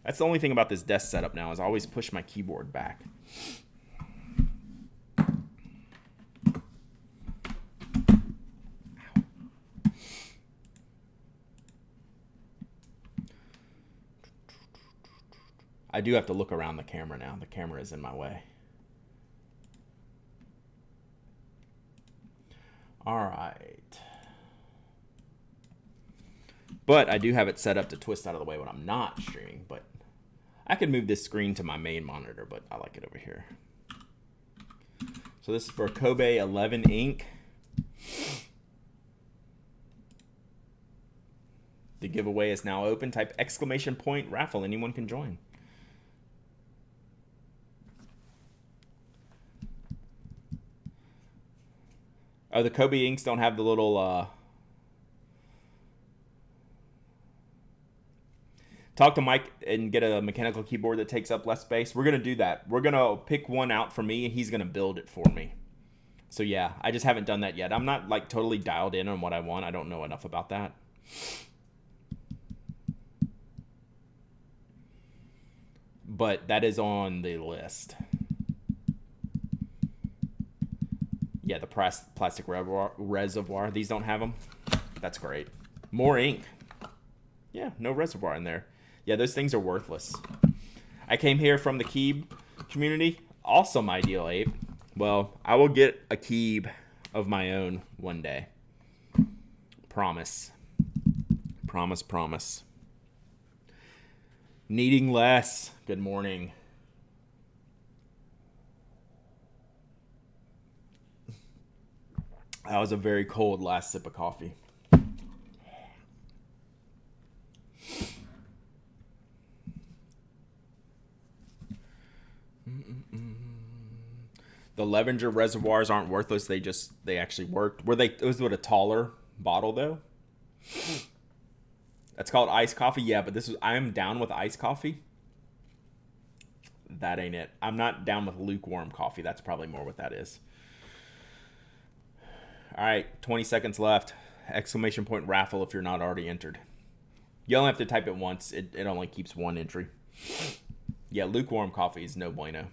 That's the only thing about this desk setup now is I always push my keyboard back. I do have to look around the camera now. The camera is in my way. All right. But I do have it set up to twist out of the way when I'm not streaming. But I can move this screen to my main monitor, but I like it over here. So this is for Kobe 11 ink. The giveaway is now open. Type ! raffle. Anyone can join. Oh, the Kobe inks don't have the little talk to Mike and get a mechanical keyboard that takes up less space. We're going to do that. We're going to pick one out for me, and he's going to build it for me. So, yeah, I just haven't done that yet. I'm not, like, totally dialed in on what I want. I don't know enough about that. But that is on the list. Yeah, the plastic reservoir. These don't have them. That's great. More ink. Yeah, no reservoir in there. Yeah, those things are worthless. I came here from the Keeb community. Awesome ideal, Abe. Well, I will get a Keeb of my own one day. Promise. Promise, promise. Needing less. Good morning. That was a very cold last sip of coffee. The Levenger reservoirs aren't worthless. They actually worked. It was with a taller bottle though. That's called iced coffee. Yeah, but I'm down with iced coffee. That ain't it. I'm not down with lukewarm coffee. That's probably more what that is. All right, 20 seconds left. ! raffle if you're not already entered. You only have to type it once. It only keeps one entry. Yeah, lukewarm coffee is no bueno.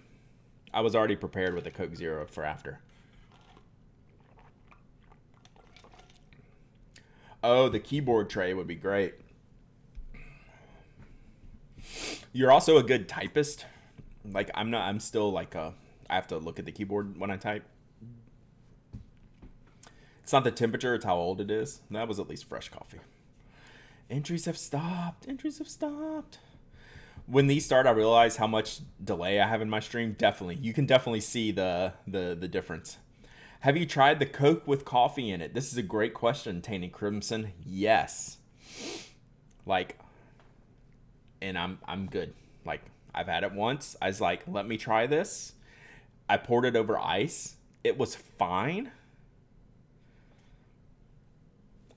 I was already prepared with a Coke Zero for after. Oh, the keyboard tray would be great. You're also a good typist. Like, I'm still like I have to look at the keyboard when I type. It's not the temperature, it's how old it is. That was at least fresh coffee. Entries have stopped. Entries have stopped. When these start, I realize how much delay I have in my stream. Definitely. You can definitely see the difference. Have you tried the Coke with coffee in it? This is a great question, Tainted Crimson. Yes. Like, and I'm good. Like, I've had it once. I was like, let me try this. I poured it over ice. It was fine.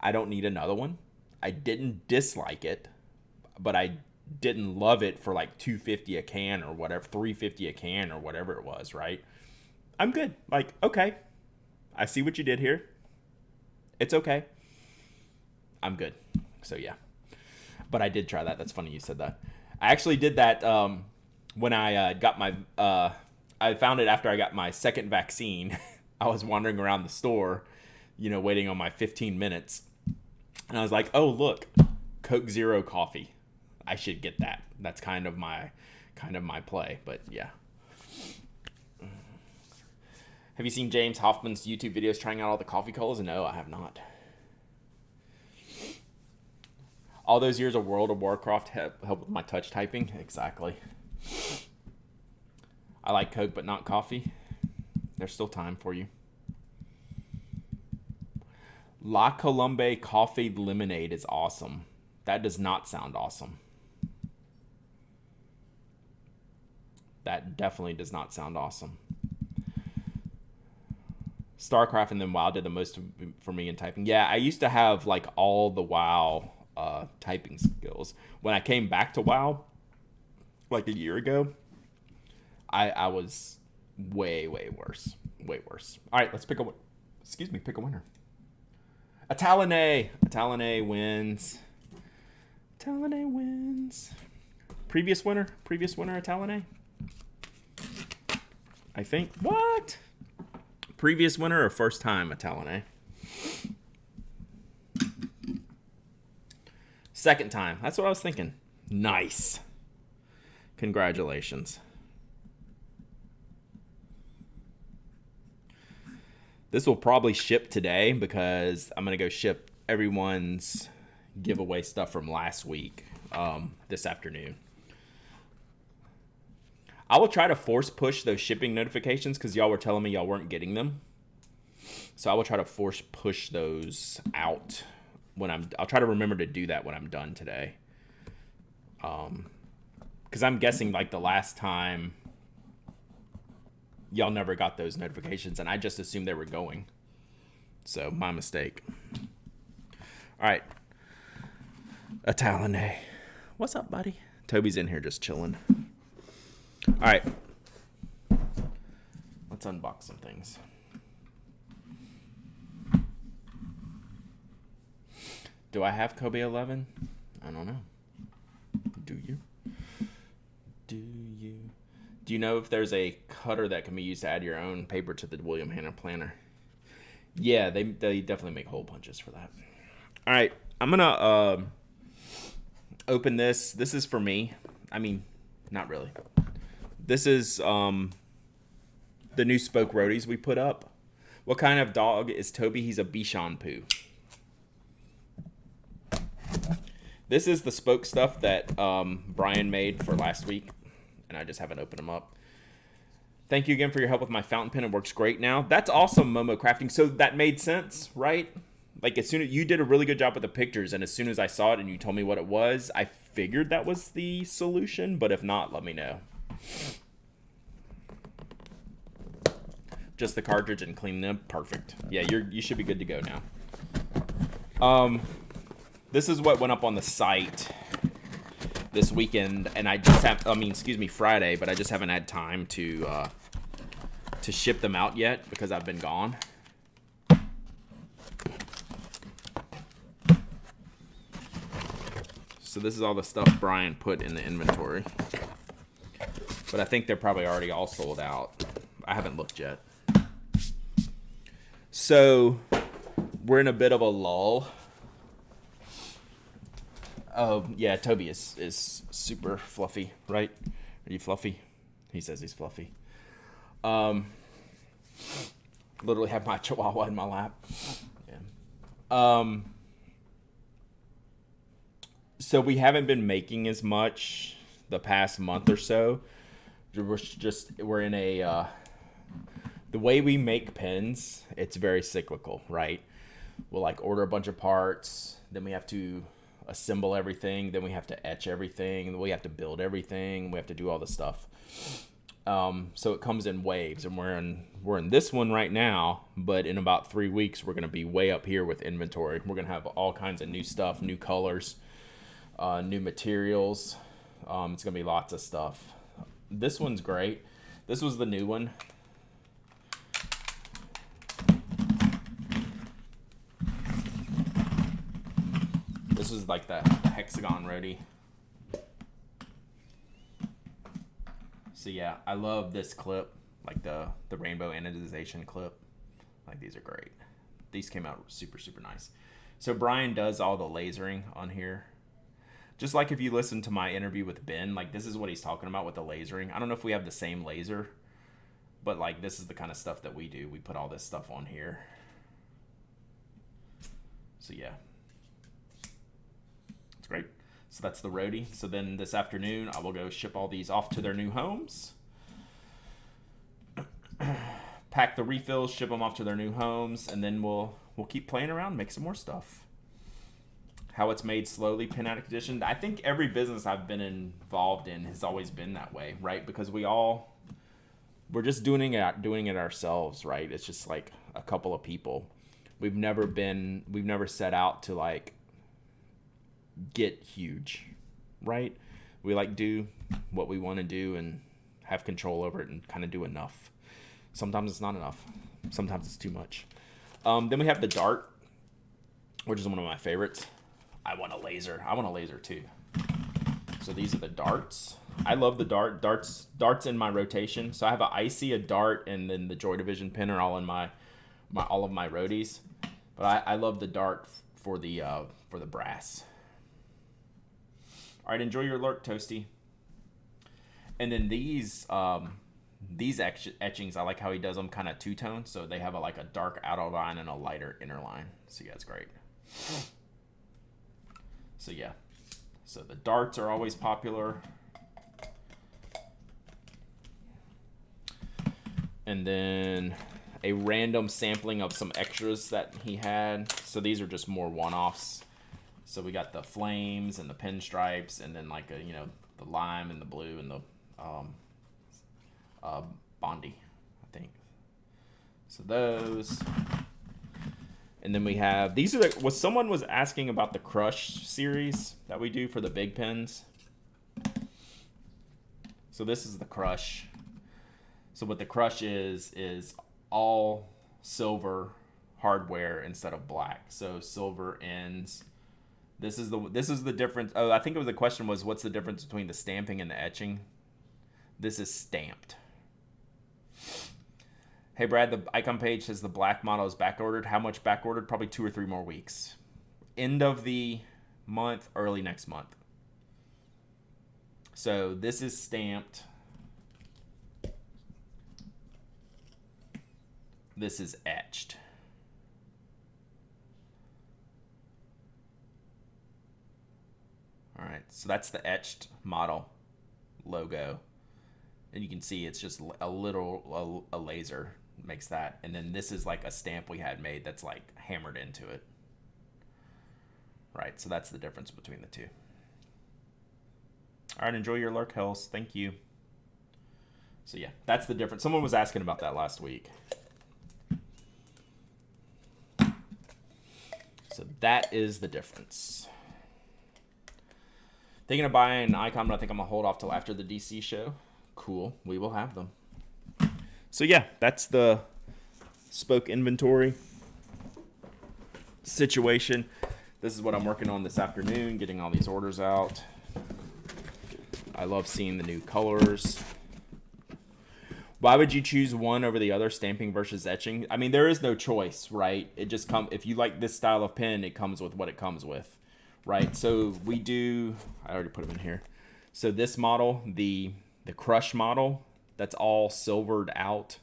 I don't need another one. I didn't dislike it, but I didn't love it for like $2.50 a can or whatever, $3.50 a can or whatever it was, right? I'm good. Like, okay. I see what you did here. It's okay. I'm good. So yeah. But I did try that. That's funny you said that. I actually did that when I got my I found it after I got my second vaccine. I was wandering around the store, waiting on my 15 minutes. And I was like, oh, look, Coke Zero coffee. I should get that. That's kind of my play, but yeah. Have you seen James Hoffman's YouTube videos trying out all the coffee colors? No, I have not. All those years of World of Warcraft helped with my touch typing? Exactly. I like Coke, but not coffee. There's still time for you. La Colombe coffee lemonade is awesome. That does not sound awesome. That definitely does not sound awesome. StarCraft and then WoW did the most for me in typing. Yeah, I used to have like all the WoW typing skills. When I came back to WoW, like a year ago, I was way worse. Way worse. All right, let's pick a winner. Atalane wins. Atalane wins. Previous winner, Atalane. I think. What? Previous winner or first time Atalane? Second time. That's what I was thinking. Nice. Congratulations. This will probably ship today because I'm going to go ship everyone's giveaway stuff from last week this afternoon. I will try to force push those shipping notifications because y'all were telling me y'all weren't getting them. So I will try to force push those out I'll try to remember to do that when I'm done today. Because I'm guessing like the last time y'all never got those notifications and I just assumed they were going. So my mistake. All right. Atalane. What's up, buddy? Toby's in here just chilling. All right. Let's unbox some things. Do I have Kobe 11? I don't know. Do you? Do you know if there's a cutter that can be used to add your own paper to the William Hanna planner? Yeah, they definitely make hole punches for that. All right, I'm gonna open this. This is for me. I mean, not really. This is the new spoke roadies we put up. What kind of dog is Toby? He's a Bichon Poo. This is the spoke stuff that Brian made for last week, and I just haven't opened them up. Thank you again for your help with my fountain pen. It works great now. That's awesome, Momo Crafting. So that made sense, right? Like as soon as you did a really good job with the pictures, and as soon as I saw it and you told me what it was, I figured that was the solution. But if not, let me know. Just the cartridge and clean them. Perfect. Yeah, you should be good to go now. This is what went up on the site this weekend, and I just have, Friday, but I just haven't had time to ship them out yet because I've been gone. So this is all the stuff Brian put in the inventory. But I think they're probably already all sold out. I haven't looked yet. So we're in a bit of a lull. Oh, yeah, Toby is super fluffy, right? Are you fluffy? He says he's fluffy. Literally have my chihuahua in my lap. Yeah. So we haven't been making as much the past month or so. We're in a... the way we make pens, it's very cyclical, right? We'll like order a bunch of parts, then we have to assemble everything, then we have to etch everything, then we have to build everything, we have to do all the stuff. So it comes in waves, and we're in this one right now, but in about 3 weeks we're going to be way up here with inventory. We're going to have all kinds of new stuff, new colors, new materials. It's going to be lots of stuff. This one's great. This was the new one. This is like the hexagon roadie. So yeah, I love this clip, like the rainbow anodization clip. Like these are great. these came out super, super nice. So Brian does all the lasering on here. Just like if you listen to my interview with Ben, like this is what he's talking about with the lasering. I don't know if we have the same laser, but like this is the kind of stuff that we do. We put all this stuff on here. So yeah. It's great. So that's the roadie. So then this afternoon, I will go ship all these off to their new homes. Pack the refills, ship them off to their new homes, and then we'll keep playing around, make some more stuff. How it's made slowly, Pen Addict Edition. I think every business I've been involved in has always been that way, right? Because we're just doing it ourselves, right? It's just like a couple of people. We've never set out to like get huge, right? We like do what we want to do and have control over it and kind of do enough. Sometimes it's not enough. Sometimes it's too much. Then we have the dart, which is one of my favorites. I want a laser too. So these are the darts. I love the darts in my rotation. So I have an Icy, a dart, and then the Joy Division pin are all in my all of my roadies. But I love the dart for the brass. All right, enjoy your lurk, Toasty. And then these etchings, I like how he does them kind of two-tone. So they have a dark outer line and a lighter inner line. So yeah, it's great. So yeah, so the darts are always popular. And then a random sampling of some extras that he had. So these are just more one-offs. So we got the flames and the pinstripes, and then the lime and the blue and the Bondi, I think. So those. And then we have, these are someone was asking about the Crush series that we do for the big pens. So this is the Crush. So what the Crush is all silver hardware instead of black. So silver ends. This is the difference. Oh, I think the question was, what's the difference between the stamping and the etching? This is stamped. Hey Brad, the icon page says the black model is back ordered. How much back ordered? Probably 2 or 3 more weeks. End of the month, early next month. So this is stamped. This is etched. All right, so that's the etched model logo. And you can see it's just a laser makes that. And then this is like a stamp we had made that's like hammered into it. Right, so that's the difference between the two. All right, enjoy your lurk, Hells. Thank you. So yeah, that's the difference. Someone was asking about that last week. So that is the difference. Thinking of buying an icon, but I think I'm going to hold off till after the DC show. Cool. We will have them. So yeah, that's the spoke inventory situation. This is what I'm working on this afternoon, getting all these orders out. I love seeing the new colors. Why would you choose one over the other, stamping versus etching? I mean, there is no choice, right? It just comes, if you like this style of pen, it comes with what it comes with, right? So we do, I already put them in here. So this model, the Crush model, that's all silvered out,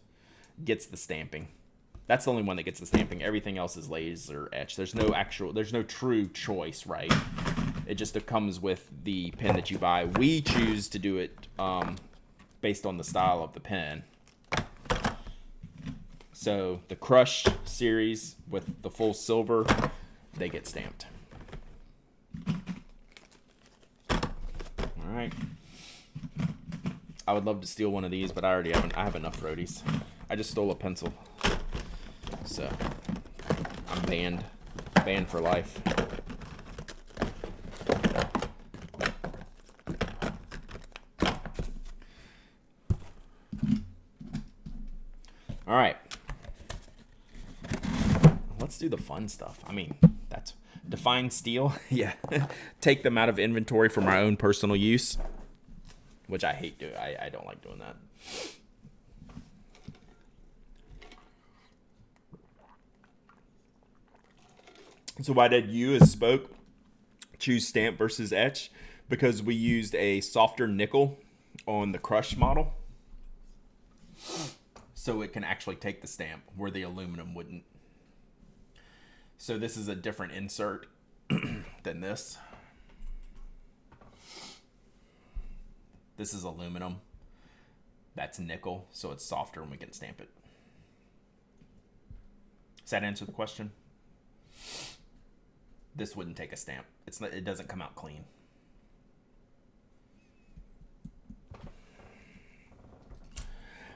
gets the stamping. That's the only one that gets the stamping. Everything else is laser etched. There's no true choice, right? It just comes with the pen that you buy. We choose to do it based on the style of the pen. So the Crush series with the full silver, they get stamped. All right. I would love to steal one of these, but I have enough roadies. I just stole a pencil. So I'm banned for life. All right. Let's do the fun stuff. I mean, that's define steel. Yeah. Take them out of inventory for my own personal use, which I hate doing. I don't like doing that. So why did you as Spoke choose stamp versus etch? Because we used a softer nickel on the Crush model, so it can actually take the stamp where the aluminum wouldn't. So this is a different insert than this. This is aluminum. That's nickel, so it's softer and we can stamp it. Does that answer the question? This wouldn't take a stamp. It doesn't come out clean.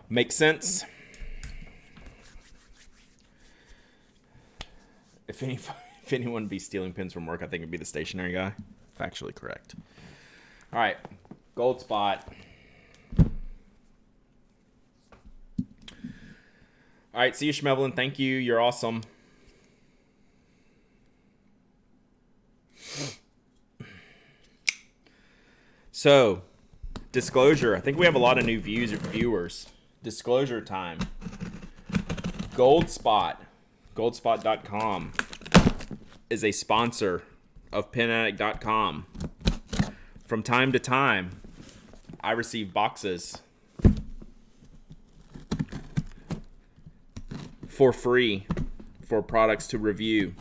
Makes sense? If anyone be stealing pins from work, I think it'd be the stationery guy. Factually correct. All right, Goldspot. All right, see you, Schmevelin. Thank you. You're awesome. So, disclosure. I think we have a lot of new viewers. Disclosure time. Goldspot. Goldspot.com is a sponsor of PinAddict.com. From time to time, I receive boxes for free for products to review.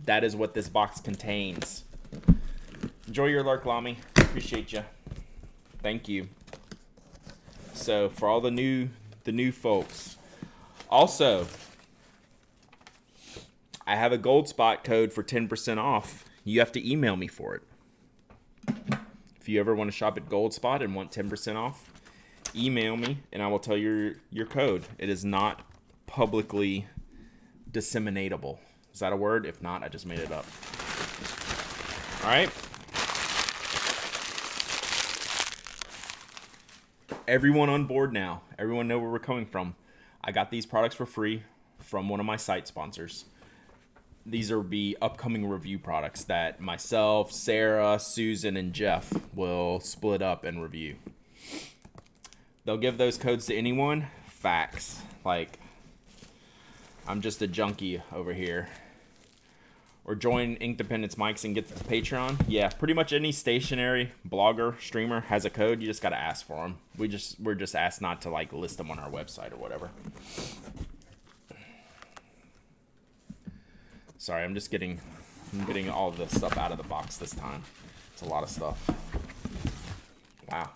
That is what this box contains. Enjoy your lurk, Lamy. Appreciate you. Thank you. So for all the new folks. Also, I have a Goldspot code for 10% off. You have to email me for it. If you ever want to shop at Goldspot and want 10% off, email me and I will tell you your code. It is not publicly disseminatable. Is that a word? If not, I just made it up. All right. Everyone on board now. Everyone know where we're coming from. I got these products for free from one of my site sponsors. These are be upcoming review products that myself, Sarah, Susan, and Jeff will split up and review. They'll give those codes to anyone. Facts. Like, I'm just a junkie over here. Or join Inkdependence Mics and get the Patreon. Yeah, pretty much any stationary blogger, streamer has a code. You just got to ask for them. We're just asked not to like list them on our website or whatever. Sorry, I'm getting all of the stuff out of the box this time. It's a lot of stuff. Wow.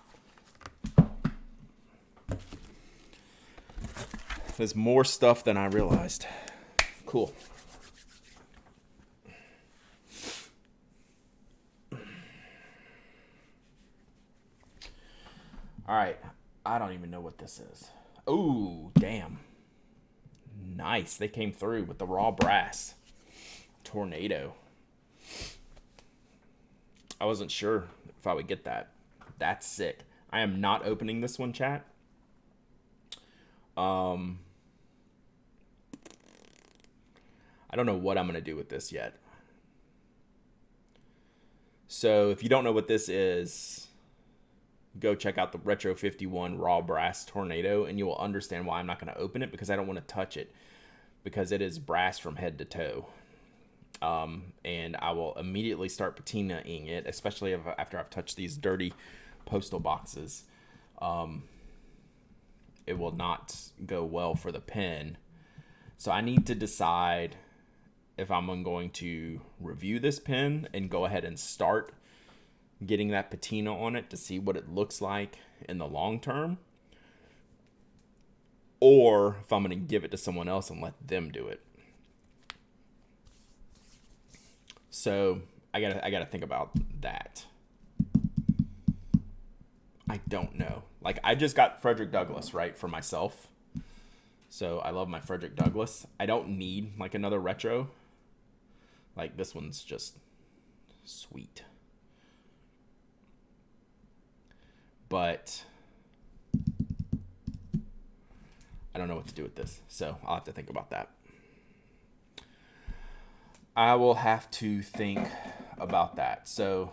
There's more stuff than I realized. Cool. All right. I don't even know what this is. Ooh, damn. Nice. They came through with the raw brass. Tornado. I wasn't sure if I would get that. That's sick. I am not opening this one, chat. I don't know what I'm going to do with this yet. So if you don't know what this is, go check out the Retro 51 Raw Brass Tornado, and you will understand why I'm not going to open it, because I don't want to touch it, because it is brass from head to toe. And I will immediately start patinaing it, especially after I've touched these dirty postal boxes. It will not go well for the pen. So I need to decide if I'm going to review this pen and go ahead and start getting that patina on it to see what it looks like in the long term, or if I'm going to give it to someone else and let them do it. So I gotta think about that. I don't know. Like, I just got Frederick Douglass, right, for myself. So I love my Frederick Douglass. I don't need like another retro. Like, this one's just sweet. But I don't know what to do with this, so I'll have to think about that. I will have to think about that. So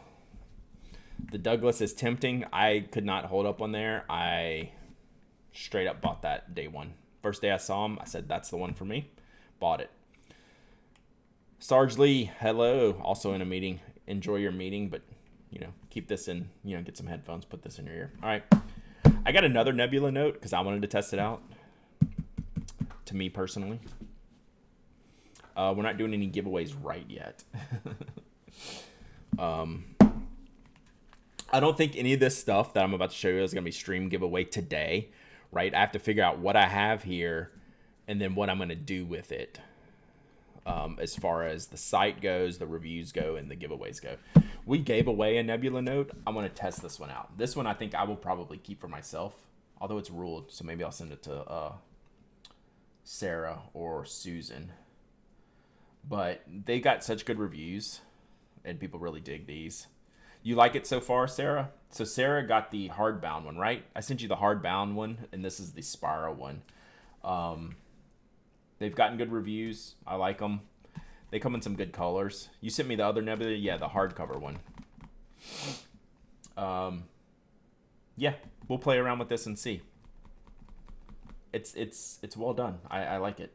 the Douglas is tempting. I could not hold up on there. I straight up bought that day one. First day I saw him, I said, that's the one for me. Bought it. Sarge Lee, hello. Also in a meeting. Enjoy your meeting, but keep this in. Get some headphones. Put this in your ear. All right. I got another Nebula note because I wanted to test it out. To me personally, we're not doing any giveaways right yet. I don't think any of this stuff that I'm about to show you is going to be stream giveaway today, right? I have to figure out what I have here and then what I'm going to do with it. As far as the site goes, the reviews go, and the giveaways go. We gave away a Nebula note. I'm going to test this one out. This one I think I will probably keep for myself, although it's ruled, so maybe I'll send it to Sarah or Susan. But they got such good reviews, and people really dig these. You like it so far, Sarah? So Sarah got the hardbound one, right? I sent you the hardbound one, and this is the spiral one. They've gotten good reviews. I like them. They come in some good colors. You sent me the other Nebula? Yeah, the hardcover one. Yeah, we'll play around with this and see. It's well done. I like it.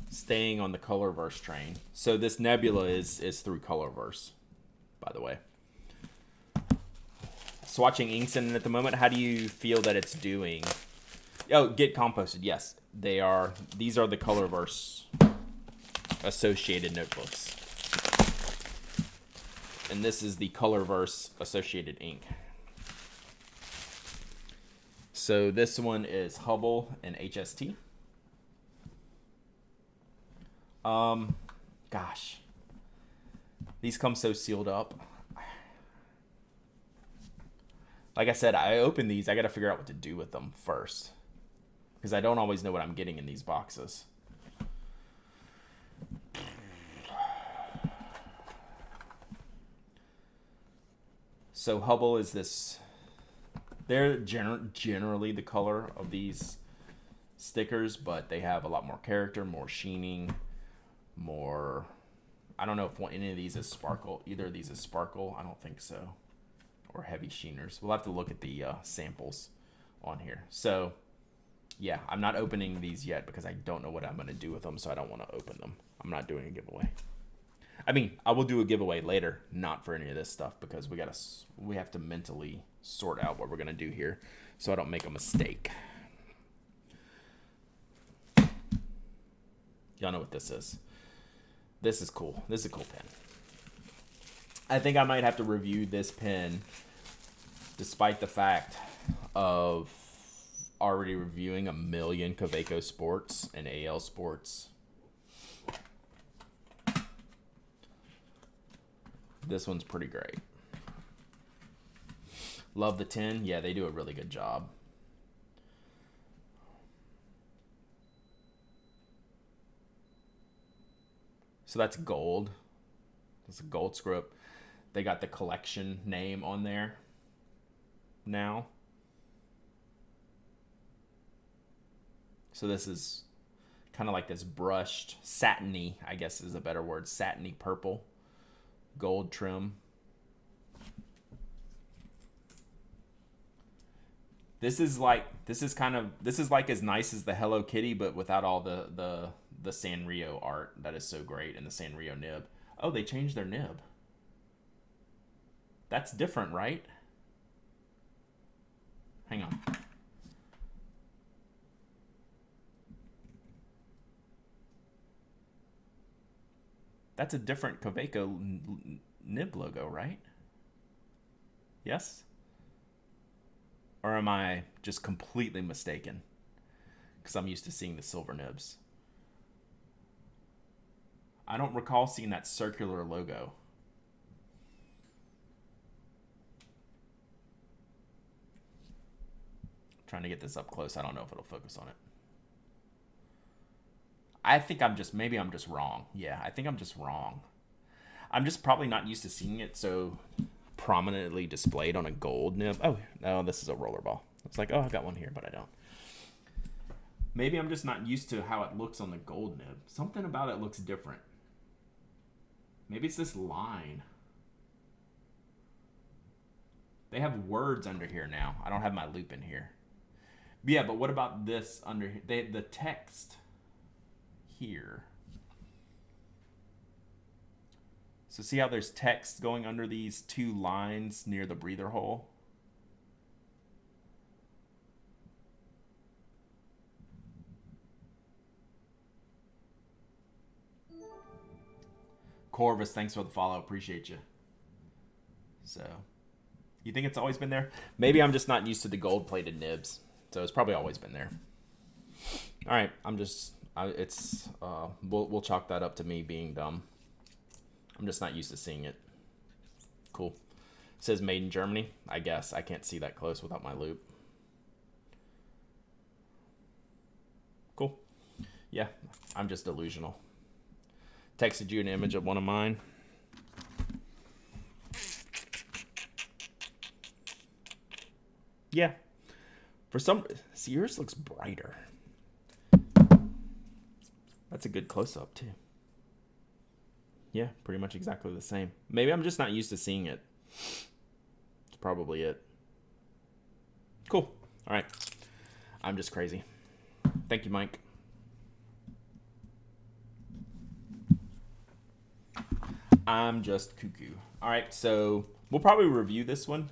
Staying on the Colorverse train. So this Nebula is through Colorverse, by the way. Swatching inks in it at the moment. How do you feel that it's doing? Oh, get composted. Yes, they are. These are the Colorverse associated notebooks. And this is the Colorverse associated ink. So this one is Hubble and HST. Gosh, these come so sealed up. Like I said, I open these. I got to figure out what to do with them first, because I don't always know what I'm getting in these boxes. So Hubble is this. They're generally the color of these stickers, but they have a lot more character, more sheening, more. I don't know if any of these is sparkle. Either of these is sparkle. I don't think so. Or heavy sheeners. We'll have to look at the samples on here. So, yeah, I'm not opening these yet because I don't know what I'm going to do with them, so I don't want to open them. I'm not doing a giveaway. I mean, I will do a giveaway later, not for any of this stuff, because we have to mentally sort out what we're going to do here so I don't make a mistake. Y'all know what this is. This is cool. This is a cool pen. I think I might have to review this pen despite the fact of already reviewing a million Kaweco Sports and AL Sports. This one's pretty great. Love the tin. Yeah, they do a really good job. So that's gold. That's a gold script. They got the collection name on there now. So this is kind of like this brushed, satiny, I guess is a better word, satiny purple, gold trim. This is like as nice as the Hello Kitty, but without all the Sanrio art that is so great, and the Sanrio nib. Oh, they changed their nib. That's different, right? Hang on. That's a different Kaweco nib logo, right? Yes? Or am I just completely mistaken? Because I'm used to seeing the silver nibs. I don't recall seeing that circular logo. Trying to get this up close. I don't know if it'll focus on it. I think maybe I'm just wrong. Yeah, I think I'm just wrong. I'm just probably not used to seeing it so prominently displayed on a gold nib. Oh, no, this is a rollerball. It's like, oh, I got one here, but I don't. Maybe I'm just not used to how it looks on the gold nib. Something about it looks different. Maybe it's this line. They have words under here now. I don't have my loop in here. Yeah, but what about this under the text here? So see how there's text going under these two lines near the breather hole? Corvus, thanks for the follow. Appreciate you. So, you think it's always been there? Maybe I'm just not used to the gold-plated nibs. So it's probably always been there. All right, we'll chalk that up to me being dumb. I'm just not used to seeing it. Cool. It says made in Germany. I guess I can't see that close without my loop. Cool. Yeah, I'm just delusional. Texted you an image of one of mine. Yeah. See, yours looks brighter. That's a good close-up, too. Yeah, pretty much exactly the same. Maybe I'm just not used to seeing it. That's probably it. Cool. All right. I'm just crazy. Thank you, Mike. I'm just cuckoo. All right, so we'll probably review this one.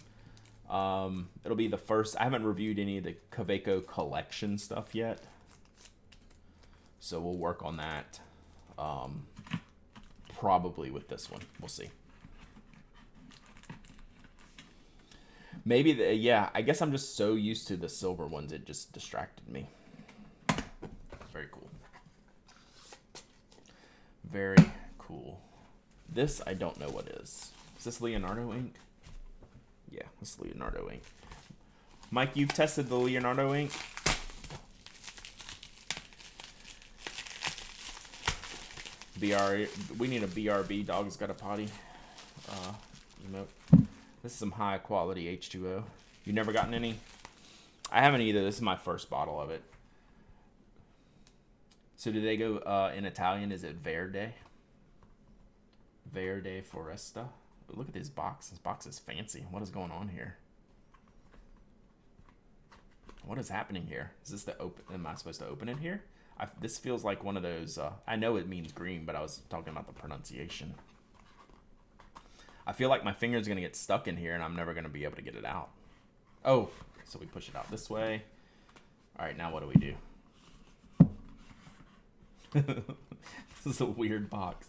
It'll be the first. I haven't reviewed any of the Kaweco collection stuff yet, so we'll work on that. Probably with this one. We'll see. Maybe yeah. I guess I'm just so used to the silver ones, it just distracted me. Very cool. Very cool. This I don't know what is. Is this Leonardo Ink? Yeah, this is Leonardo Ink. Mike, you've tested the Leonardo Ink? BR, we need a BRB. Dog's got a potty. Emote. This is some high quality H2O. You never gotten any? I haven't either. This is my first bottle of it. So do they go in Italian? Is it Verde? Verde Foresta. Look at this box. This box is fancy. What is going on here? What is happening here? Is this the open? Am I supposed to open it here? This feels like one of those. I know it means green, but I was talking about the pronunciation. I feel like my finger's gonna get stuck in here, and I'm never gonna be able to get it out. Oh, so we push it out this way. All right, now what do we do? This is a weird box.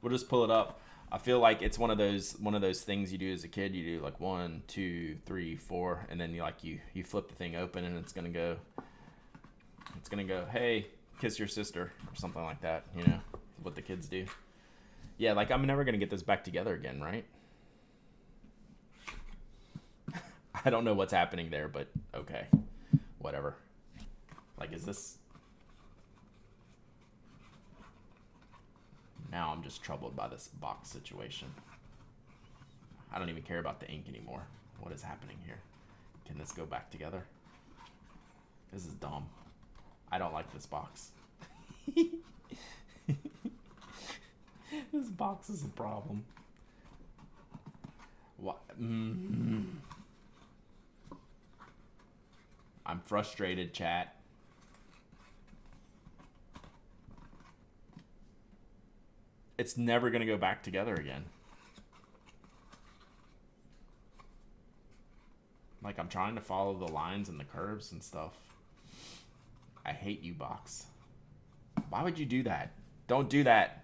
We'll just pull it up. I feel like it's one of those things you do as a kid. You do like 1, 2, 3, 4, and then you flip the thing open, and it's gonna go. It's gonna go, hey, kiss your sister, or something like that. You know what the kids do. Yeah, like I'm never gonna get this back together again, right? I don't know what's happening there, but okay, whatever. Like, is this? Now I'm just troubled by this box situation. I don't even care about the ink anymore. What is happening here? Can this go back together? This is dumb. I don't like this box. This box is a problem. What? I'm frustrated, chat. It's never going to go back together again. Like, I'm trying to follow the lines and the curves and stuff. I hate you, box. Why would you do that? Don't do that.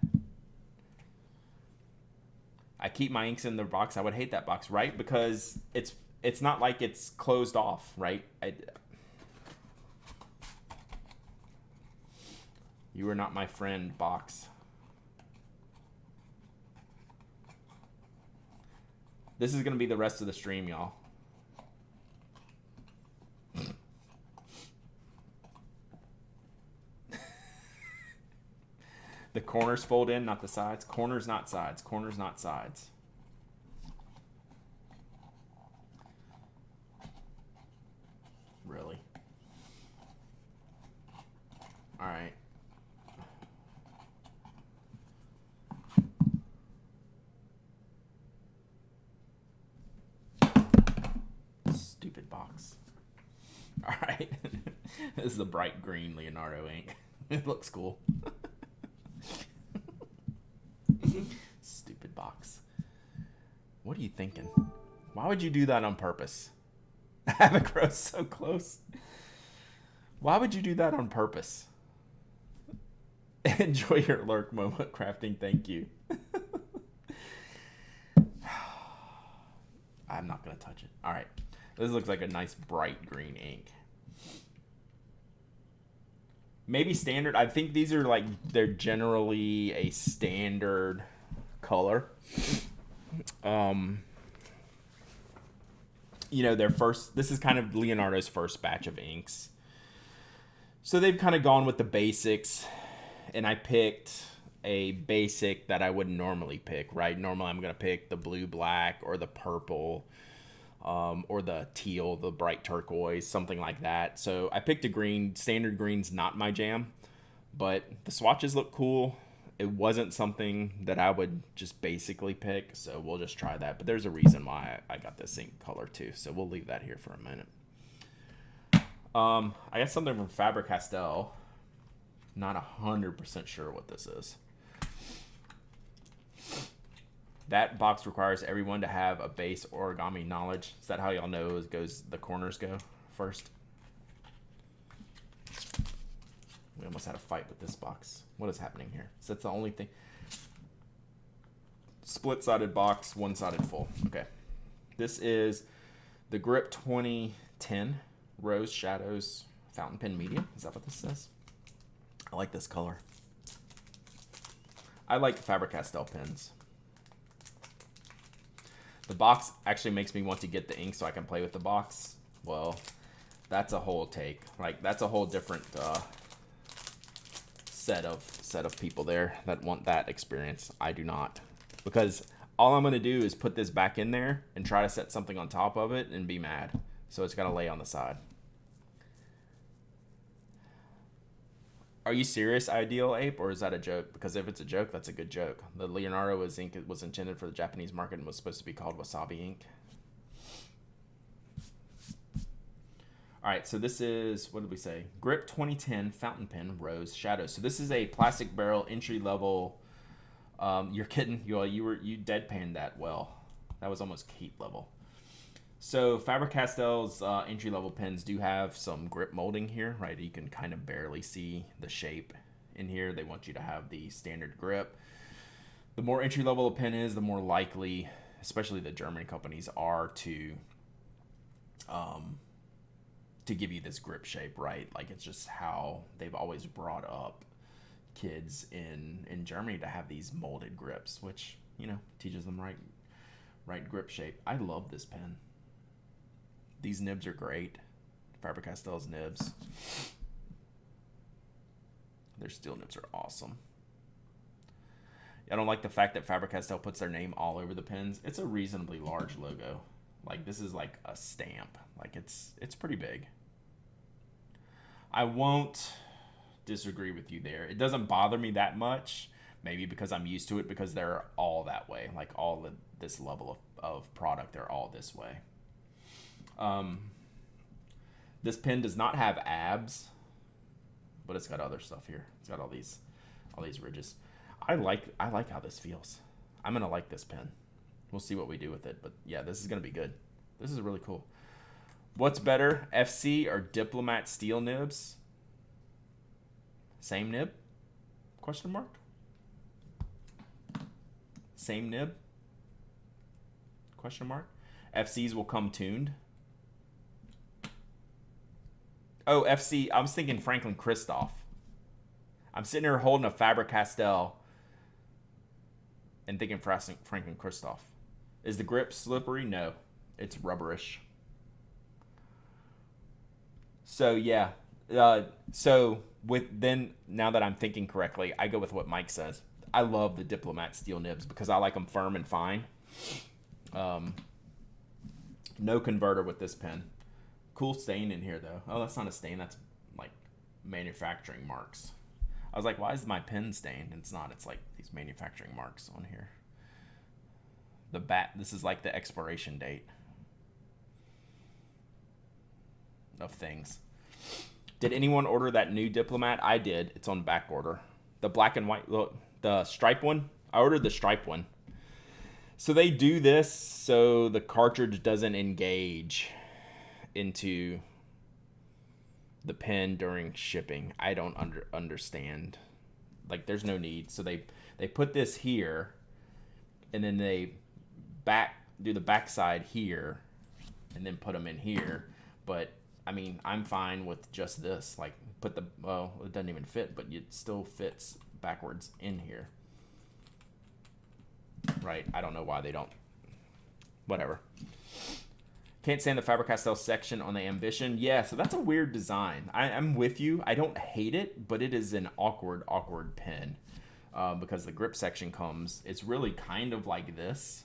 I keep my inks in the box. I would hate that box, right? Because it's not like it's closed off, right? You are not my friend, box. This is going to be the rest of the stream, y'all. The corners fold in, not the sides. Corners, not sides. Corners, not sides. Really? All right. Stupid box. All right. This is the bright green Leonardo ink. It looks cool. Stupid box. What are you thinking? Why would you do that on purpose? Have it grow so close. Why would you do that on purpose? Enjoy your lurk moment crafting. Thank you. I'm not going to touch it. All right. This looks like a nice bright green ink. Maybe standard. I think these are like, they're generally a standard color. You know, this is kind of Leonardo's first batch of inks. So they've kind of gone with the basics, and I picked a basic that I wouldn't normally pick, right? Normally I'm going to pick the blue, black, or the purple, or the teal, the bright turquoise, something like that. So I picked a green. Standard green's not my jam, but the swatches look cool. It wasn't something that I would just basically pick, so we'll just try that. But there's a reason why I got this ink color too, so we'll leave that here for a minute. I got something from Faber-Castell. Not 100% sure what this is. That box requires everyone to have a base origami knowledge. Is that how y'all know the corners go first? We almost had a fight with this box. What is happening here? So that's the only thing. Split-sided box, one-sided full. Okay. This is the Grip 2010 Rose Shadows Fountain Pen Medium. Is that what this says? I like this color. I like Faber-Castell pens. The box actually makes me want to get the ink so I can play with the box. Well, that's a whole take. Like, that's a whole different set of people there that want that experience. I do not, because all I'm going to do is put this back in there and try to set something on top of it and be mad. So it's got to lay on the side. Are you serious, Ideal Ape, or is that a joke? Because if it's a joke, that's a good joke. The Leonardo ink was intended for the Japanese market and was supposed to be called Wasabi ink. All right, so this is, what did we say? Grip 2010 Fountain Pen Rose Shadows. So this is a plastic barrel entry level. You're kidding. You deadpanned that well. That was almost Kate level. So Faber-Castell's entry level pens do have some grip molding here, right? You can kind of barely see the shape in here. They want you to have the standard grip. The more entry level a pen is, the more likely, especially the German companies, are to give you this grip shape, right? Like, it's just how they've always brought up kids in Germany to have these molded grips, which, you know, teaches them right grip shape. I love this pen. These nibs are great. Faber-Castell's nibs. Their steel nibs are awesome. I don't like the fact that Faber-Castell puts their name all over the pens. It's a reasonably large logo. Like, this is like a stamp. Like, it's pretty big. I won't disagree with you there. It doesn't bother me that much. Maybe because I'm used to it, because they're all that way. Like, this level of product, they're all this way. This pen does not have abs, but it's got other stuff here. It's got all these ridges. I like how this feels. I'm gonna like this pen. We'll see what we do with it, but yeah, this is gonna be good. This is really cool. What's better, FC or Diplomat steel nibs? Same nib? Question mark? Same nib? Question mark? FCs will come tuned. Oh, FC, I was thinking Franklin Christoph. I'm sitting here holding a Faber-Castell and thinking Franklin Christoph. Is the grip slippery? No, it's rubberish. So yeah, now that I'm thinking correctly, I go with what Mike says. I love the Diplomat steel nibs because I like them firm and fine. No converter with this pen. Cool stain in here though. Oh, that's not a stain. That's like manufacturing marks. I was like, why is my pen stained? It's not. It's like these manufacturing marks on here. This is like the expiration date of things. Did anyone order that new Diplomat? I did. It's on back order. The black and white, look, the stripe one. I ordered the stripe one. So they do this so the cartridge doesn't engage into the pen during shipping. I don't understand. Like, there's no need. So they put this here, and then they do the back side here, and then put them in here. But I mean, I'm fine with just this. Like, put the, well, it doesn't even fit, but it still fits backwards in here. Right? I don't know why they don't. Whatever. Can't stand the Faber-Castell section on the Ambition. Yeah, so that's a weird design. I'm with you. I don't hate it, but it is an awkward pen. Because the grip section comes, it's really kind of like this.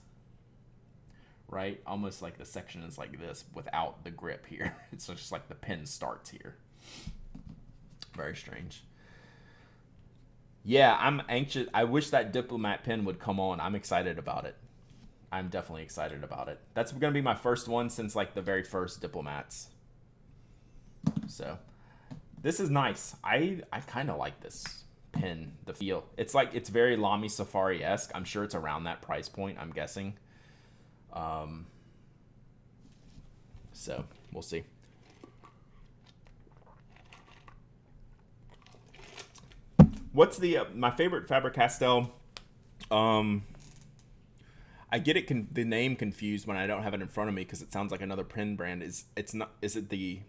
Right? Almost like the section is like this without the grip here. It's just like the pen starts here. Very strange. Yeah, I'm anxious. I wish that Diplomat pen would come on. I'm excited about it. I'm definitely excited about it. That's going to be my first one since like the very first Diplomats. So this is nice. I kind of like this pen, the feel. It's like, it's very Lamy Safari-esque. I'm sure it's around that price point, I'm guessing. So we'll see. What's the my favorite Faber-Castell? I get it the name confused when I don't have it in front of me because it sounds like another pen brand. Is it the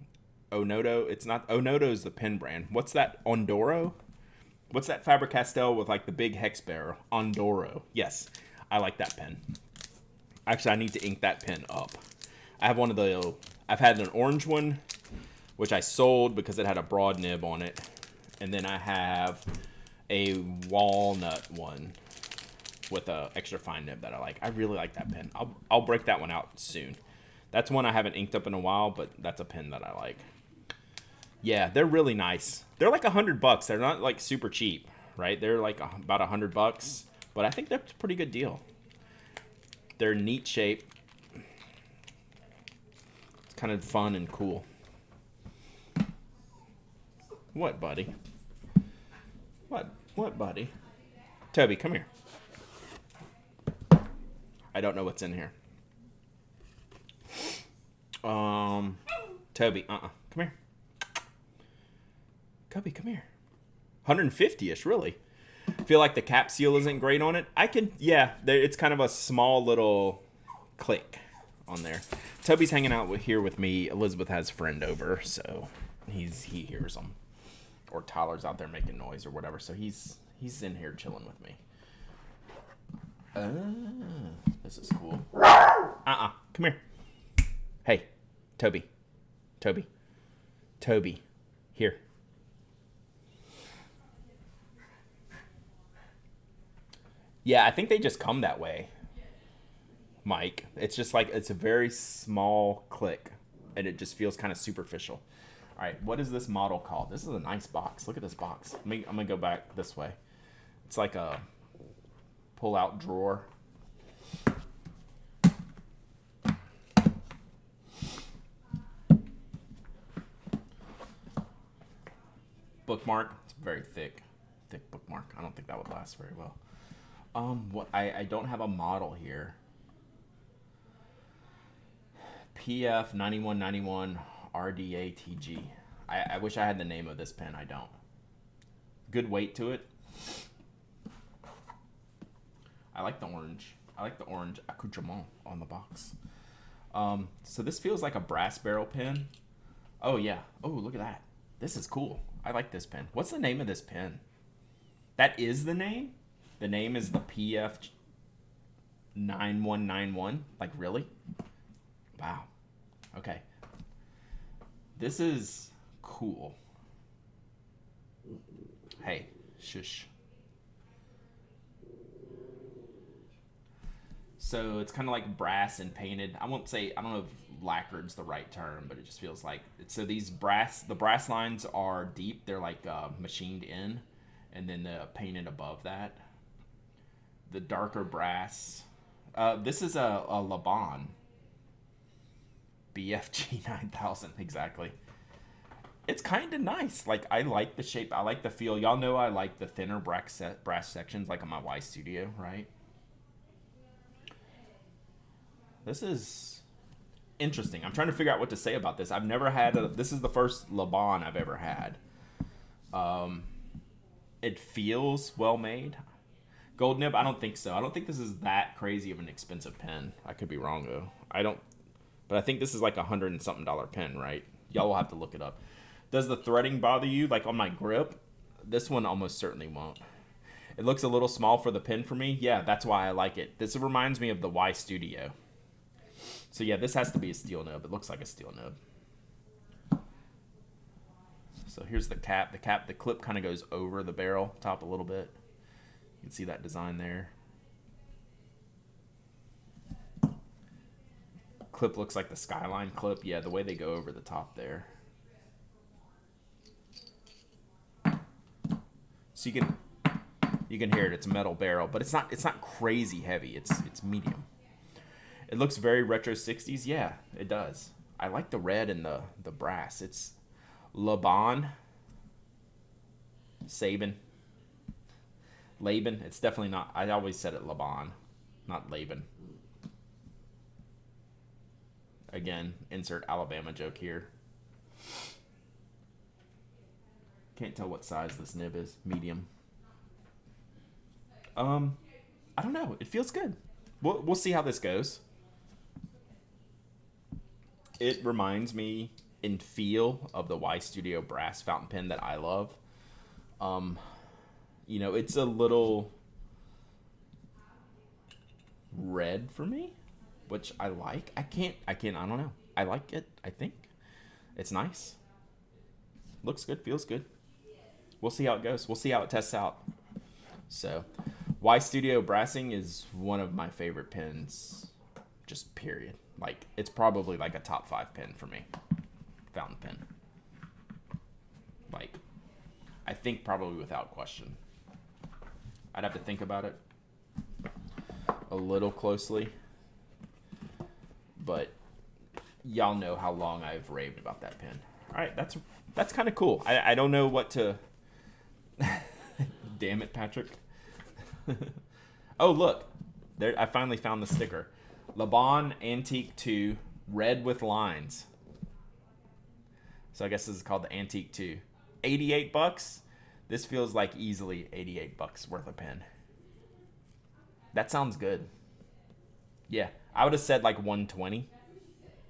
Onoto? It's not. Onoto is the pen brand. What's that? Ondoro? What's that Faber-Castell with like the big hex barrel? Ondoro. Yes, I like that pen. Actually, I need to ink that pen up. I have one of the. I've had an orange one, which I sold because it had a broad nib on it, and then I have a walnut one with a extra fine nib that I like. I really like that pen. I'll break that one out soon. That's one I haven't inked up in a while, but that's a pen that I like. Yeah, they're really nice. They're like $100. They're not like super cheap, right? They're like about $100, but I think that's a pretty good deal. They're neat shape. It's kind of fun and cool. What, buddy? What, buddy? Toby, come here. I don't know what's in here. Toby, come here. Cubby, come here. 150-ish, really. Feel like the cap seal isn't great on it. It's kind of a small little click on there. Toby's hanging out here with me. Elizabeth has a friend over, so he hears them. Or Tyler's out there making noise or whatever, so he's in here chilling with me. This is cool. Come here. Hey, Toby. Here. Yeah, I think they just come that way, Mike. It's just like, it's a very small click, and it just feels kind of superficial. All right, what is this model called? This is a nice box. Look at this box. I'm going to go back this way. It's like a pull-out drawer. Bookmark. It's very thick bookmark. I don't think that would last very well. What I don't have a model here. PF 9191 RDATG. I wish I had the name of this pen. I don't. Good weight to it. I like the orange. I like the orange accoutrement on the box. So this feels like a brass barrel pen. Oh yeah. Oh, look at that. This is cool. I like this pen. What's the name of this pen? That is the name? The name is the PF 9191? Like, really? Wow. Okay. This is cool. Hey, shush. So it's kind of like brass and painted. I don't know if lacquered's the right term, but it just feels like it. So the brass lines are deep. They're like machined in, and then the painted above that. The darker brass. This is a Laban. BFG 9000, exactly. It's kind of nice. Like, I like the shape. I like the feel. Y'all know I like the thinner brass sections, like on my Y Studio, right? This is interesting. I'm trying to figure out what to say about this. I've never had this is the first Laban I've ever had. It feels well made. Gold nib, I don't think so. I don't think this is that crazy of an expensive pen. I could be wrong though. But I think this is like $100 and something pen, right? Y'all will have to look it up. Does the threading bother you? Like on my grip, this one almost certainly won't. It looks a little small for the pen for me. Yeah, that's why I like it. This reminds me of the Y Studio. So yeah, this has to be a steel nib. It looks like a steel nib. So here's the cap. The clip kind of goes over the barrel top a little bit. You can see that design there. Clip looks like the Skyline clip. Yeah, the way they go over the top there. So you can hear it. It's a metal barrel, but it's not crazy heavy. It's medium. It looks very retro 60s. Yeah, it does. I like the red and the brass. It's Laban. Laban. It's definitely not. I always said it Laban, not Laban. Again, insert Alabama joke here. Can't tell what size this nib is. Medium. I don't know. It feels good. We'll see how this goes. It reminds me in feel of the Y Studio brass fountain pen that I love. You know, it's a little red for me, which I like. I don't know. I like it, I think. It's nice. Looks good, feels good. We'll see how it goes. We'll see how it tests out. So, Y Studio brassing is one of my favorite pens, just period. Like, it's probably like a top 5 pen for me. Fountain pen. Like, I think probably without question. I'd have to think about it a little closely. But y'all know how long I've raved about that pen. All right, that's kind of cool. I don't know what to... Damn it, Patrick. Oh, look. There, I finally found the sticker. Laban Antique 2, red with lines. So I guess this is called the Antique 2. $88. This feels like easily $88 worth of pen. That sounds good. Yeah, I would have said like 120.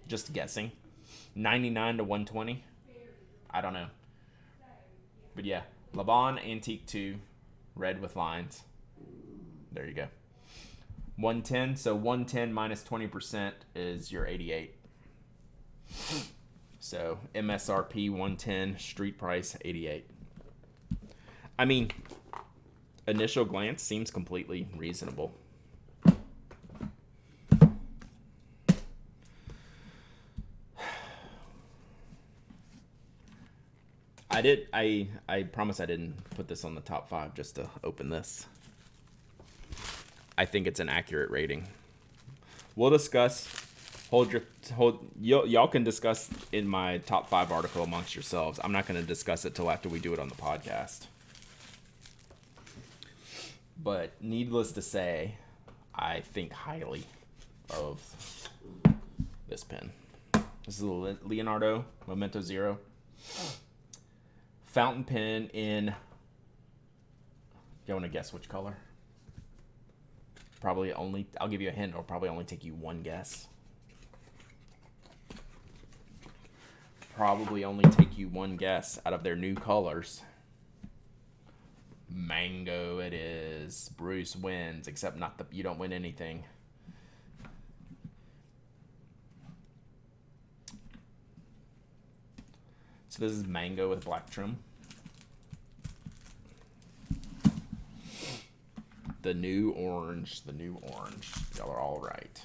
Just guessing. 99 to 120. I don't know. But yeah, Laban Antique 2, red with lines. There you go. 110. So 110 minus 20% is your 88. So MSRP 110, street price 88. I mean, initial glance seems completely reasonable. I promise I didn't put this on the top 5 just to open this. I think it's an accurate rating. We'll discuss. Y'all can discuss in my top 5 article amongst yourselves. I'm not going to discuss it till after we do it on the podcast. But needless to say, I think highly of this pen. This is a Leonardo Memento Zero fountain pen in. You want to guess which color? I'll give you a hint. It'll probably only take you one guess. Probably only take you one guess out of their new colors. Mango it is. Bruce wins, except you don't win anything. So this is mango with black trim. The new orange. Y'all are all right.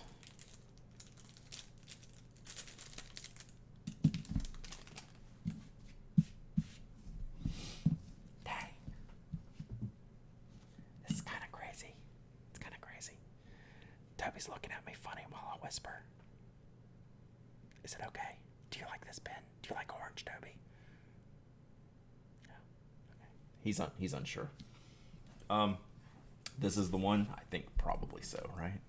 Dang. This is kind of crazy. It's kind of crazy. Toby's looking at me funny while I whisper. Is it okay? Do you like this pen? Do you like orange, Toby? He's unsure. This is the one? I think probably so, right?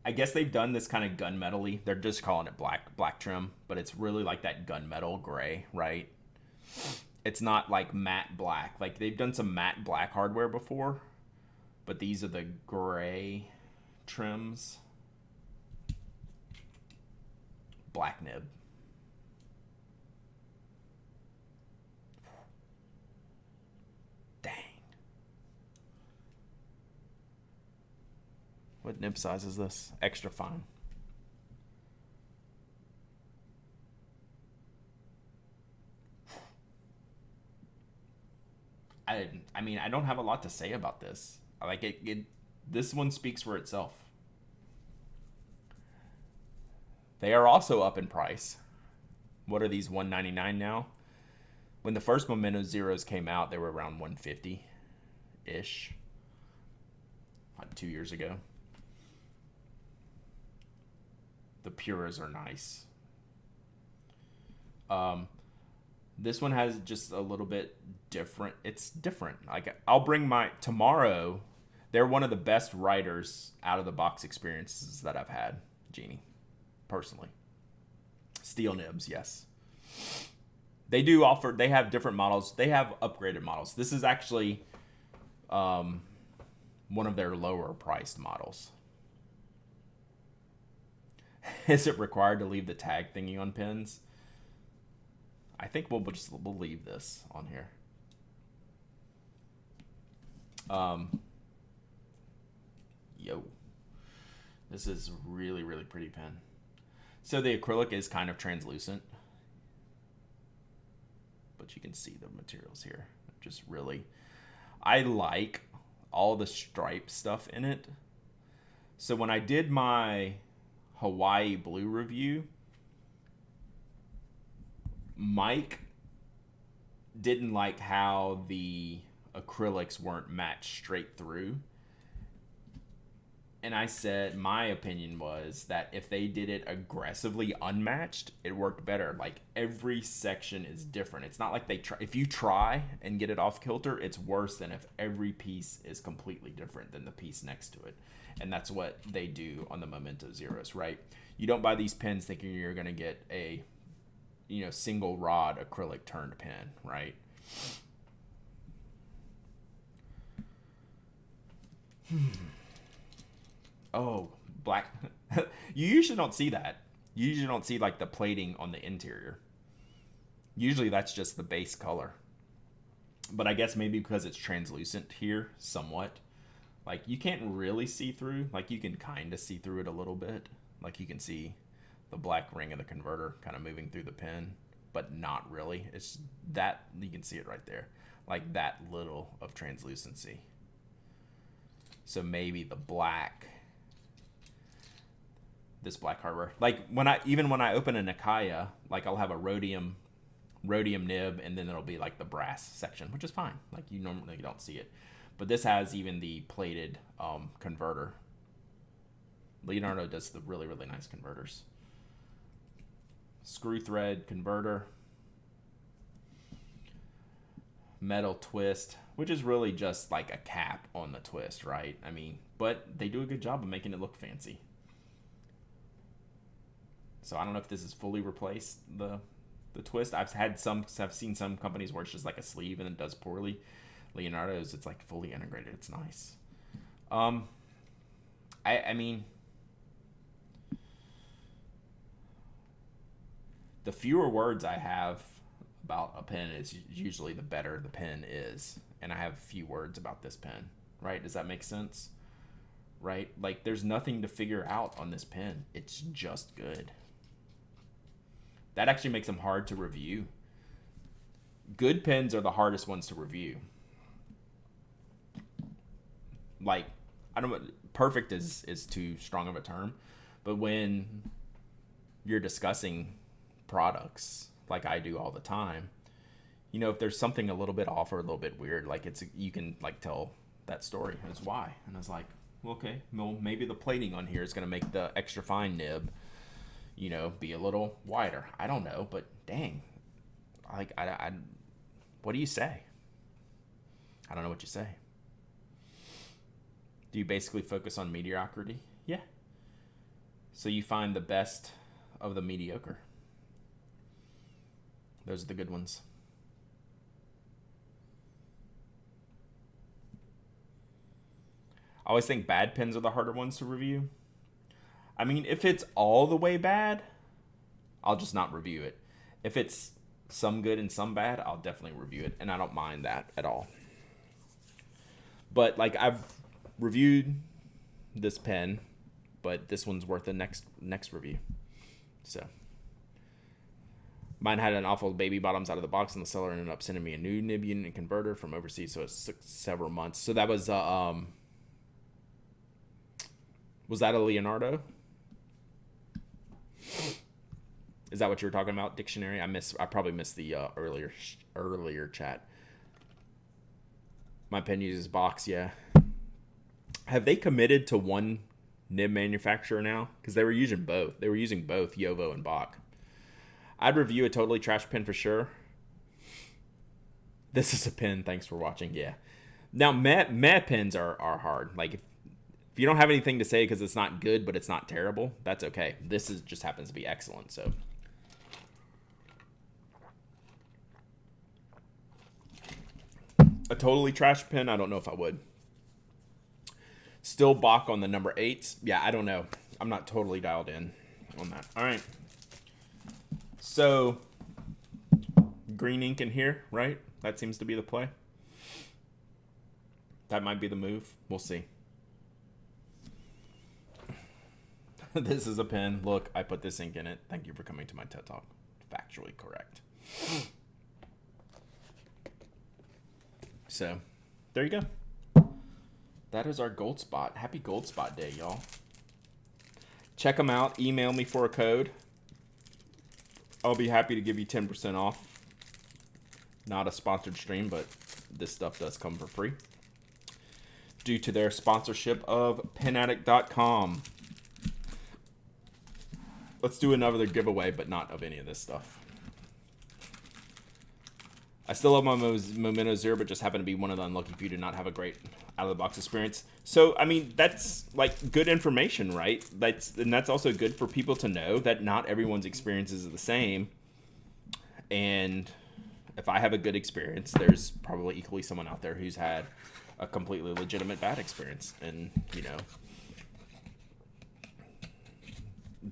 I guess they've done this kind of gunmetal-y. They're just calling it black trim, but it's really like that gunmetal gray, right? It's not like matte black. Like they've done some matte black hardware before, but these are the gray trims. Black nib. Dang. What nib size is this? Extra fine. I mean, I don't have a lot to say about this. I like it. This one speaks for itself. They are also up in price. What are these, $199 now? When the first Memento Zeros came out, they were around $150-ish. Like 2 years ago. The Puras are nice. This one has just a little bit different. It's different. Like I'll bring my tomorrow. They're one of the best writers out of the box experiences that I've had, Genie, personally. Steel nibs, yes. They do offer. They have different models. They have upgraded models. This is actually one of their lower priced models. Is it required to leave the tag thingy on pins? I think we'll leave this on here. Yo. This is really, really pretty pen. So the acrylic is kind of translucent. But you can see the materials here. Just really... I like all the stripe stuff in it. So when I did my Hawaii Blue review, Mike didn't like how the acrylics weren't matched straight through. And I said my opinion was that if they did it aggressively unmatched, it worked better. Like every section is different. It's not like they try. If you try and get it off kilter, it's worse than if every piece is completely different than the piece next to it. And that's what they do on the Memento Zeros, right? You don't buy these pens thinking you're going to get a single rod acrylic turned pen, right? Oh, black. You usually don't see that. You usually don't see like the plating on the interior. Usually that's just the base color. But I guess maybe because it's translucent here somewhat. Like you can't really see through. Like you can kind of see through it a little bit. Like you can see the black ring of the converter kind of moving through the pen, but not really. It's that, you can see it right there. Like that little of translucency. So maybe the black, this black hardware. Like when I open a Nikaya, like I'll have a rhodium nib, and then it'll be like the brass section, which is fine. Like you normally don't see it. But this has even the plated converter. Leonardo does the really, really nice converters. Screw thread converter. Metal twist, which is really just like a cap on the twist, right? I mean, but they do a good job of making it look fancy. So I don't know if this has fully replaced the twist. I've seen some companies where it's just like a sleeve and it does poorly. Leonardo's, it's like fully integrated. It's nice. I mean, the fewer words I have about a pen is usually the better the pen is. And I have few words about this pen, right? Does that make sense? Right? Like there's nothing to figure out on this pen. It's just good. That actually makes them hard to review. Good pens are the hardest ones to review. Like, I don't know, perfect is too strong of a term, but when you're discussing products like I do all the time, if there's something a little bit off or a little bit weird, like you can like tell that story. That's why. And I was like, well, okay, well, maybe the plating on here is going to make the extra fine nib, be a little wider. I don't know, but dang, what do you say? I don't know what you say. Do you basically focus on mediocrity? Yeah. So you find the best of the mediocre. Those are the good ones. I always think bad pens are the harder ones to review. I mean, if it's all the way bad, I'll just not review it. If it's some good and some bad, I'll definitely review it, and I don't mind that at all. But like, I've reviewed this pen, but this one's worth the next review. So mine had an awful baby bottoms out of the box, and the seller ended up sending me a new nib unit and converter from overseas, so it took several months. So that was that a Leonardo? Is that what you were talking about? Dictionary? I probably missed the earlier chat. My pen uses box, yeah. Have they committed to one nib manufacturer now? Because they were using both. They were using both Yovo and Bach. I'd review a totally trash pen for sure. This is a pen. Thanks for watching. Yeah. Now, meh pens are hard. Like, if you don't have anything to say because it's not good, but it's not terrible, that's okay. This just happens to be excellent, so. A totally trash pen, I don't know if I would. Still Bach on the number 8s. Yeah, I don't know. I'm not totally dialed in on that. All right. So, green ink in here, right? That seems to be the play. That might be the move. We'll see. This is a pen. Look, I put this ink in it. Thank you for coming to my TED Talk. Factually correct. So, there you go. That is our Goldspot. Happy Goldspot Day, y'all. Check them out. Email me for a code. I'll be happy to give you 10% off. Not a sponsored stream, but this stuff does come for free. Due to their sponsorship of penaddict.com. Let's do another giveaway, but not of any of this stuff. I still love my Memento Zero, but just happen to be one of the unlucky few to not have a great out-of-the-box experience. So, I mean, that's, like, good information, right? And that's also good for people to know that not everyone's experiences are the same. And if I have a good experience, there's probably equally someone out there who's had a completely legitimate bad experience. And, you know,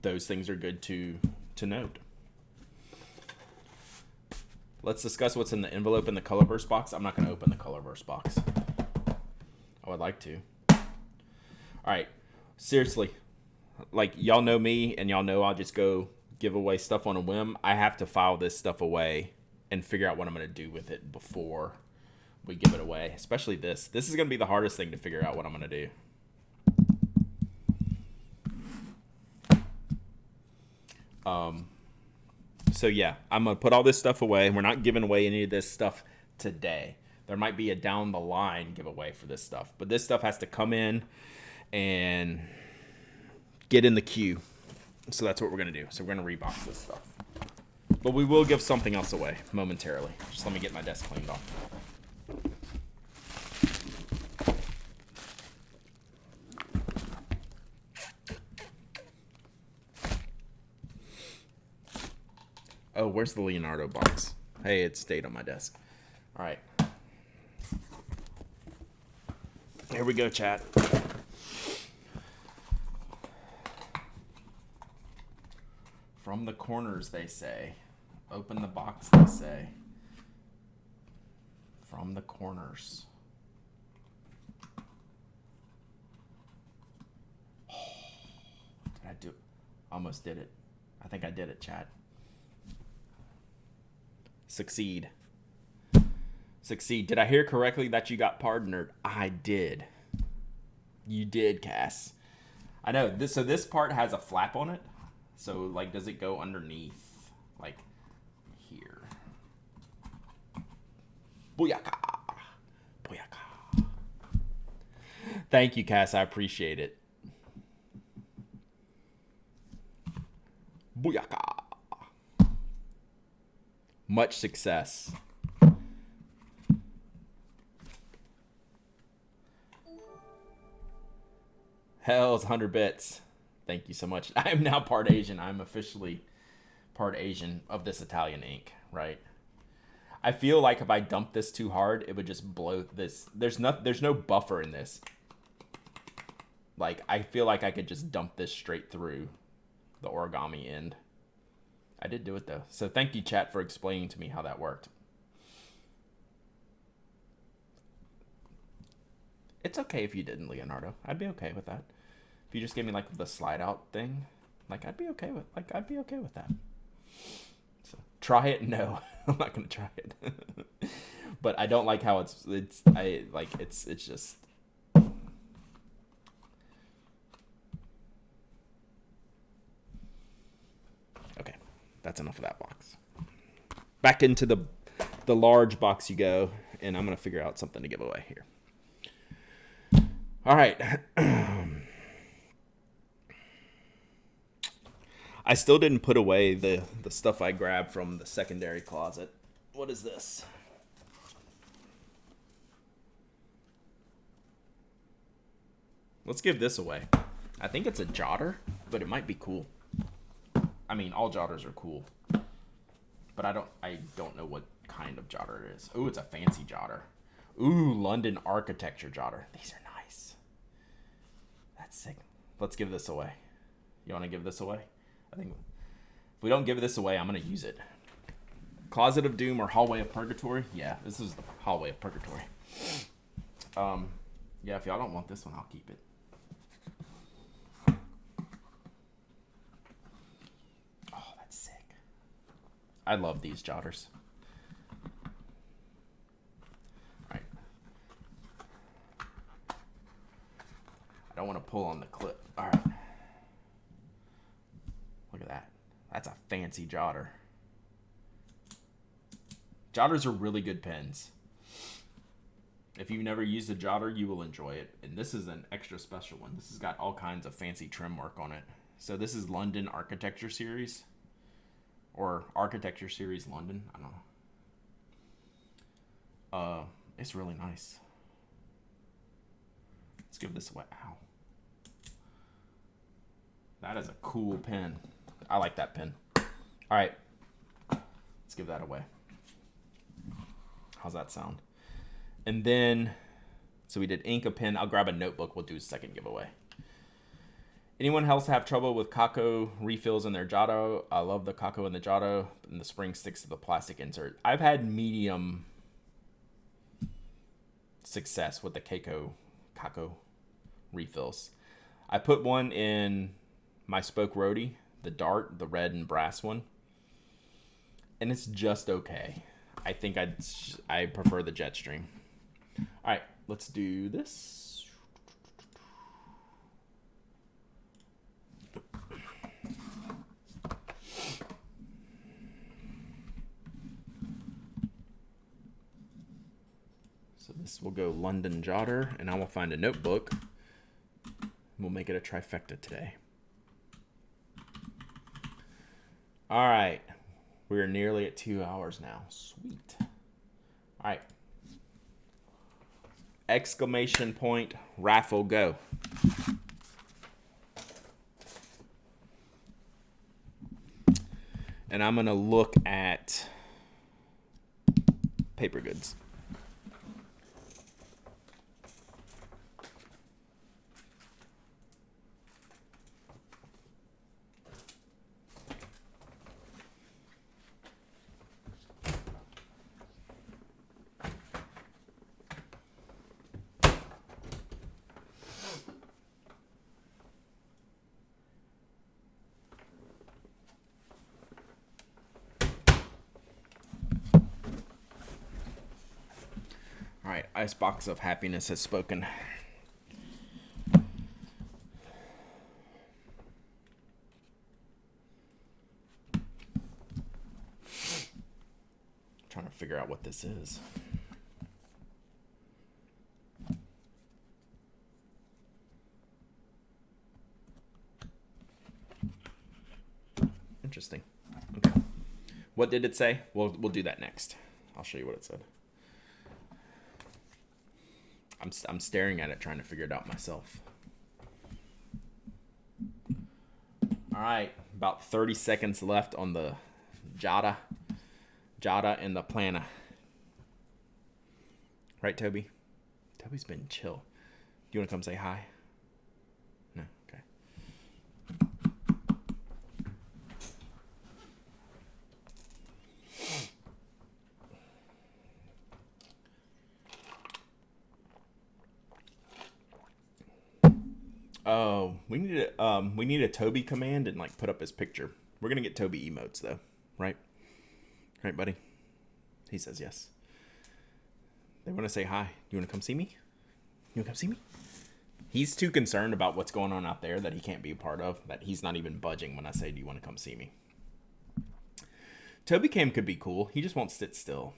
those things are good to note. Let's discuss what's in the envelope in the Colorverse box. I'm not going to open the Colorverse box. I would like to. All right. Seriously. Like, y'all know me, and y'all know I'll just go give away stuff on a whim. I have to file this stuff away and figure out what I'm going to do with it before we give it away. Especially this. This is going to be the hardest thing to figure out what I'm going to do. So yeah, I'm going to put all this stuff away. We're not giving away any of this stuff today. There might be a down the line giveaway for this stuff, but this stuff has to come in and get in the queue. So that's what we're going to do. So we're going to rebox this stuff. But we will give something else away momentarily. Just let me get my desk cleaned off. Oh, where's the Leonardo box? Hey, it stayed on my desk. All right. Here we go, chat. From the corners, they say. Open the box, they say. From the corners. Did I do it? Almost did it. I think I did it, chat. Succeed. Succeed. Did I hear correctly that you got partnered? I did. You did, Cass. I know. So this part has a flap on it. So, like, does it go underneath? Like, here. Booyaka. Booyaka. Thank you, Cass. I appreciate it. Booyaka. Much success. Hell's 100 bits. Thank you so much. I am now part Asian. I'm officially part Asian of this Italian ink, right? I feel like if I dump this too hard, it would just blow this. There's no buffer in this. Like, I feel like I could just dump this straight through the origami end. I did do it, though. So thank you, chat, for explaining to me how that worked. It's okay if you didn't, Leonardo. I'd be okay with that. If you just gave me, like, the slide out thing, like, I'd be okay with that. So, try it? No. I'm not going to try it. But I don't like how it's just... Okay, that's enough of that box. Back into the large box you go, and I'm going to figure out something to give away here. All right. I still didn't put away the stuff I grabbed from the secondary closet. What is this? Let's give this away. I think it's a jotter, but it might be cool. I mean, all jotters are cool, but I don't know what kind of jotter it is. Ooh, it's a fancy jotter. Ooh, London architecture jotter. These are nice. That's sick. Let's give this away. You want to give this away? I think if we don't give this away, I'm going to use it. Closet of Doom or Hallway of Purgatory? Yeah, this is the Hallway of Purgatory. Yeah, if y'all don't want this one, I'll keep it. Oh, that's sick. I love these jotters. All right. I don't want to pull on the clip. All right. Look at that. That's a fancy jotter. Jotters are really good pens. If you've never used a jotter, you will enjoy it. And this is an extra special one. This has got all kinds of fancy trim work on it. So this is London Architecture Series. Or Architecture Series London. I don't know. It's really nice. Let's give this away. Ow. That is a cool pen. I like that pen. All right. Let's give that away. How's that sound? And then, so we did ink, a pen. I'll grab a notebook. We'll do a second giveaway. Anyone else have trouble with Kako refills in their Giotto? I love the Kako in the Giotto, and the spring sticks to the plastic insert. I've had medium success with the Kako refills. I put one in my Spoke Roadie, the Dart, the red and brass one, and it's just okay. I think I prefer the Jetstream. All right, let's do this. So this will go London Jotter, and I will find a notebook. We'll make it a trifecta today. All right. We are nearly at 2 hours now. Sweet. All right. Exclamation point, raffle, go. And I'm going to look at paper goods. All right, Icebox of Happiness has spoken. Trying to figure out what this is. Interesting. Okay. What did it say? We'll do that next. I'll show you what it said. I'm staring at it, trying to figure it out myself. All right, about 30 seconds left on the Jada and the Plana. Right, Toby? Toby's been chill. Do you want to come say hi? No? Okay. Oh, we need a Toby command and like put up his picture. We're gonna get Toby emotes though, right? Right, buddy? He says yes. They want to say hi. You want to come see me? You want to come see me? He's too concerned about what's going on out there that he can't be a part of, that he's not even budging when I say, do you want to come see me? Toby Cam could be cool. He just won't sit still.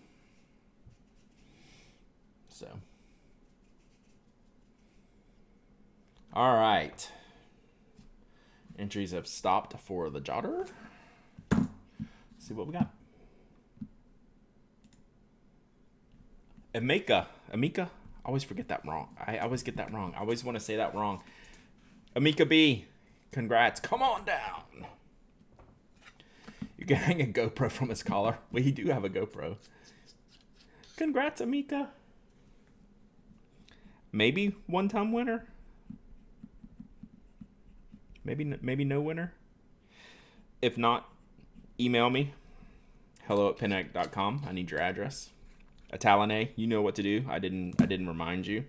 So. All right. Entries have stopped for the Jotter. Let's see what we got. Amika. I always forget that wrong. I always get that wrong. I always want to say that wrong. Amika B, congrats. Come on down. You can hang a GoPro from his collar. Well, you do have a GoPro. Congrats, Amika. Maybe one-time winner. Maybe no winner. If not, email me. hello@pinneck.com. I need your address. Italene, you know what to do. I didn't remind you.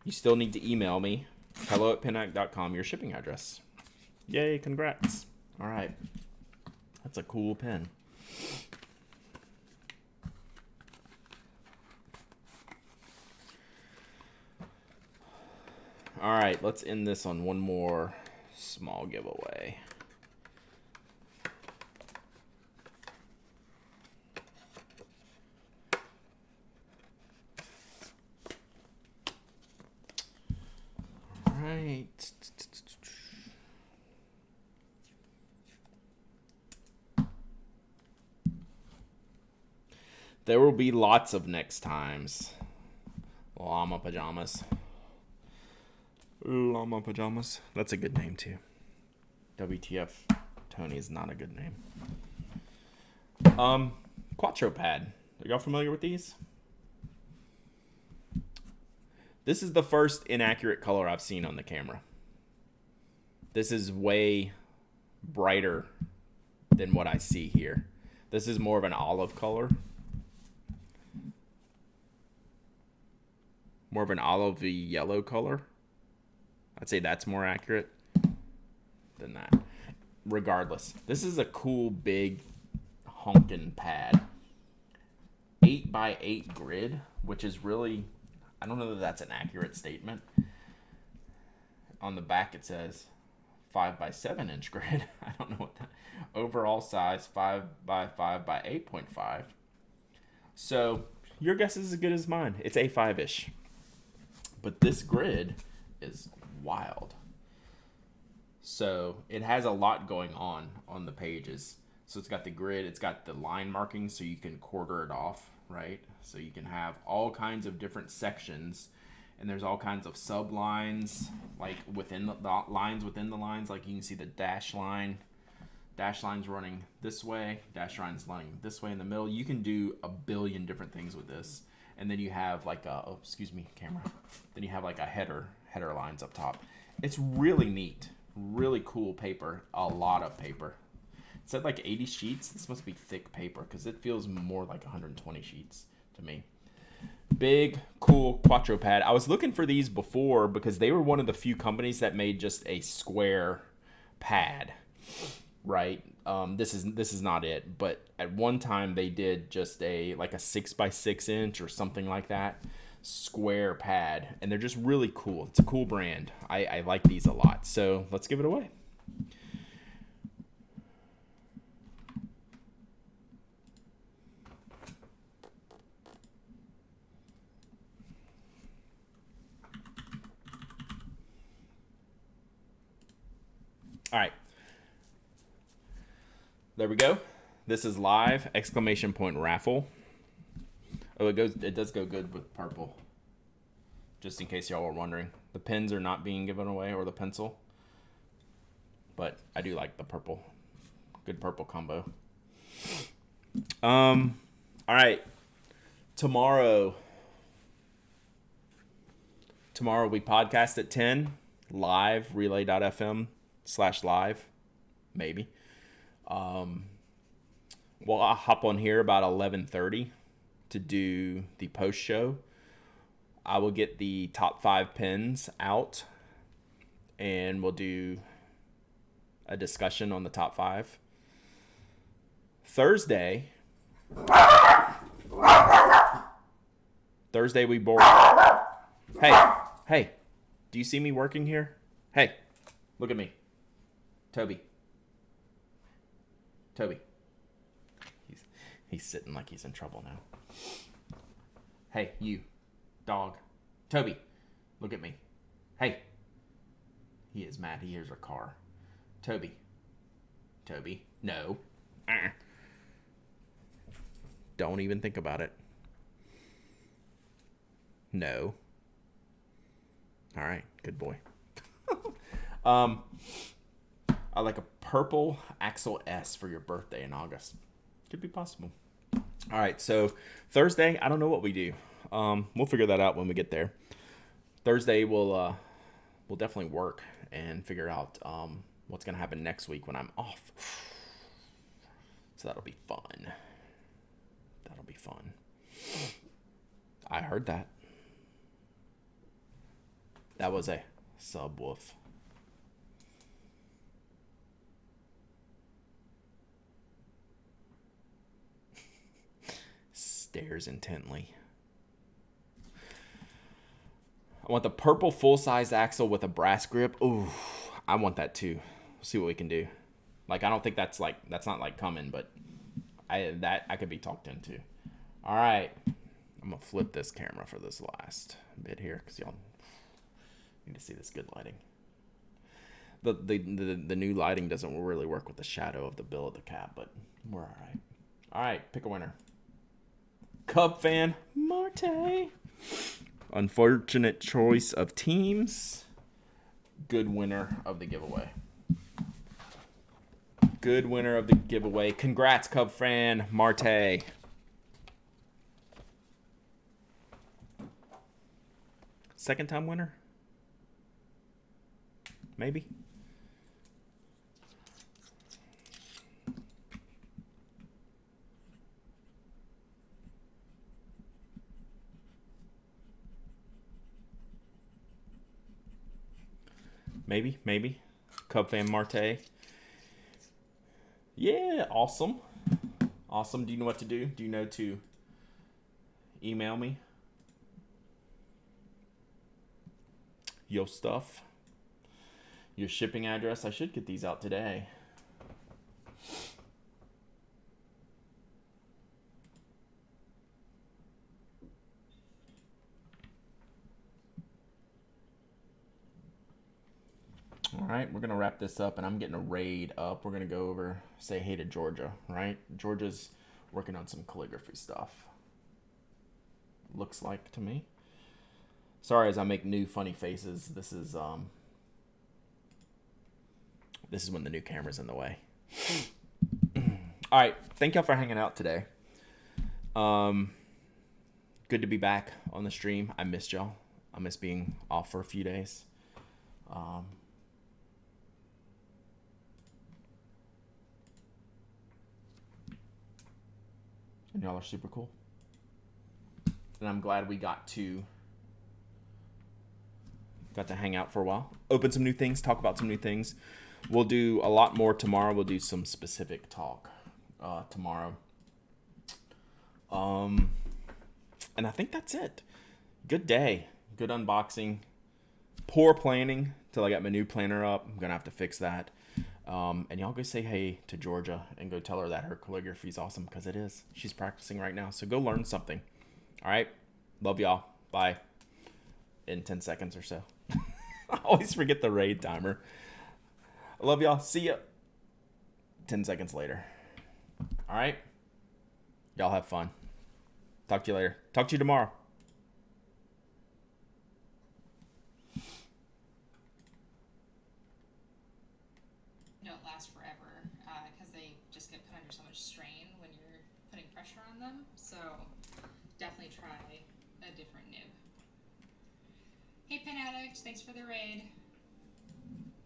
You still need to email me. hello@pinneck.com, your shipping address. Yay, congrats. All right. That's a cool pen. All right, let's end this on one more small giveaway. All right. There will be lots of next times. Llama pajamas. Llama pajamas. That's a good name too. WTF Tony is not a good name. Quattro pad. Are y'all familiar with these? This is the first inaccurate color I've seen on the camera. This is way brighter than what I see here. This is more of an olive color. More of an olivey yellow color. I'd say that's more accurate than that. Regardless, this is a cool big honkin' pad. 8x8 grid, which is really, I don't know that that's an accurate statement. On the back it says 5x7 inch grid. I don't know what that. Overall size 5x5 by 8.5. So your guess is as good as mine. It's A5-ish. But this grid is wild. So it has a lot going on the pages. So it's got the grid, it's got the line markings so you can quarter it off, right? So you can have all kinds of different sections, and there's all kinds of sublines, like within the lines within the lines. Like you can see the dash line's running this way, dash line's running this way in the middle. You can do a billion different things with this. And then you have like a, oh, excuse me, camera. Then you have like a header lines up top. It's really neat, really cool paper, a lot of paper. It said like 80 sheets. This must be thick paper because it feels more like 120 sheets to me. Big, cool Quattro pad. I was looking for these before because they were one of the few companies that made just a square pad, right? This is not it, but at one time they did just a 6x6 inch or something like that square pad, and they're just really cool. It's a cool brand. I like these a lot. So let's give it away. All right. There we go. This is live! Exclamation point raffle. Oh, it does go good with purple. Just in case y'all were wondering. The pens are not being given away, or the pencil. But I do like the purple. Good purple combo. All right. Tomorrow we podcast at 10. Live, relay.fm/live. Maybe. Well, I'll hop on here about 11:30 to do the post show. I will get the top 5 pins out, and we'll do a discussion on the top 5. Thursday we board. Hey, do you see me working here? Hey, look at me. Toby. He's sitting like he's in trouble now. Hey, you. Dog. Toby, look at me. Hey. He is mad. He hears a car. Toby. No. Don't even think about it. No. All right, good boy. I like a purple Axel S for your birthday in August. Could be possible. All right, so Thursday, I don't know what we do. We'll figure that out when we get there. Thursday, we'll definitely work and figure out what's gonna happen next week when I'm off. So that'll be fun. I heard that. That was a subwoofer. Stares intently. I want the purple full-size axle with a brass grip. Ooh, I want that too. See what we can do. Like, I don't think that's not like coming, but I could be talked into. All right, I'm gonna flip this camera for this last bit here because y'all need to see this good lighting. The new lighting doesn't really work with the shadow of the bill of the cap, but we're all right. All right, pick a winner. Cub fan Marte. Unfortunate choice of teams. Good winner of the giveaway. Congrats, Cub fan Marte. Second time winner? Maybe. Maybe. Cub fan Marte. Yeah, awesome. Do you know what to do? Do you know to email me your stuff? Your shipping address? I should get these out today. All right, we're going to wrap this up, and I'm getting a raid up. We're going to go over, say hey to Georgia, right? Georgia's working on some calligraphy stuff. Looks like to me. Sorry as I make new funny faces. This is when the new camera's in the way. All right, thank y'all for hanging out today. Good to be back on the stream. I missed y'all. I miss being off for a few days. And y'all are super cool. And I'm glad we got to hang out for a while. Open some new things, talk about some new things. We'll do a lot more tomorrow. We'll do some specific talk tomorrow. And I think that's it. Good day. Good unboxing. Poor planning till I got my new planner up. I'm going to have to fix that. And y'all go say hey to Georgia and go tell her that her calligraphy is awesome, because it is. She's practicing right now. So go learn something. All right. Love y'all. Bye. In 10 seconds or so. I always forget the raid timer. I love y'all. See ya. 10 seconds later. All right? Y'all have fun. Talk to you later. Talk to you tomorrow. Don't last forever because they just get put under so much strain when you're putting pressure on them. So definitely try a different nib. Hey Pen Addict, thanks for the raid.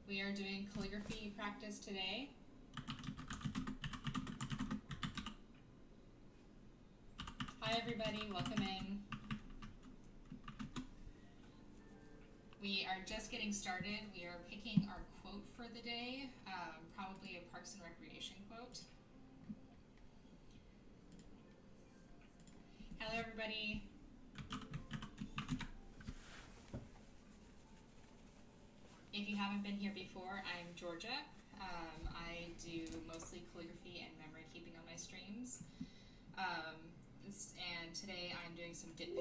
We are doing calligraphy practice today. Hi everybody, welcome in. We are just getting started. We are picking our quote for the day, probably a Parks and Recreation quote. Hello everybody. If you haven't been here before, I'm Georgia. I do mostly calligraphy and memory keeping on my streams. And today I'm doing some dip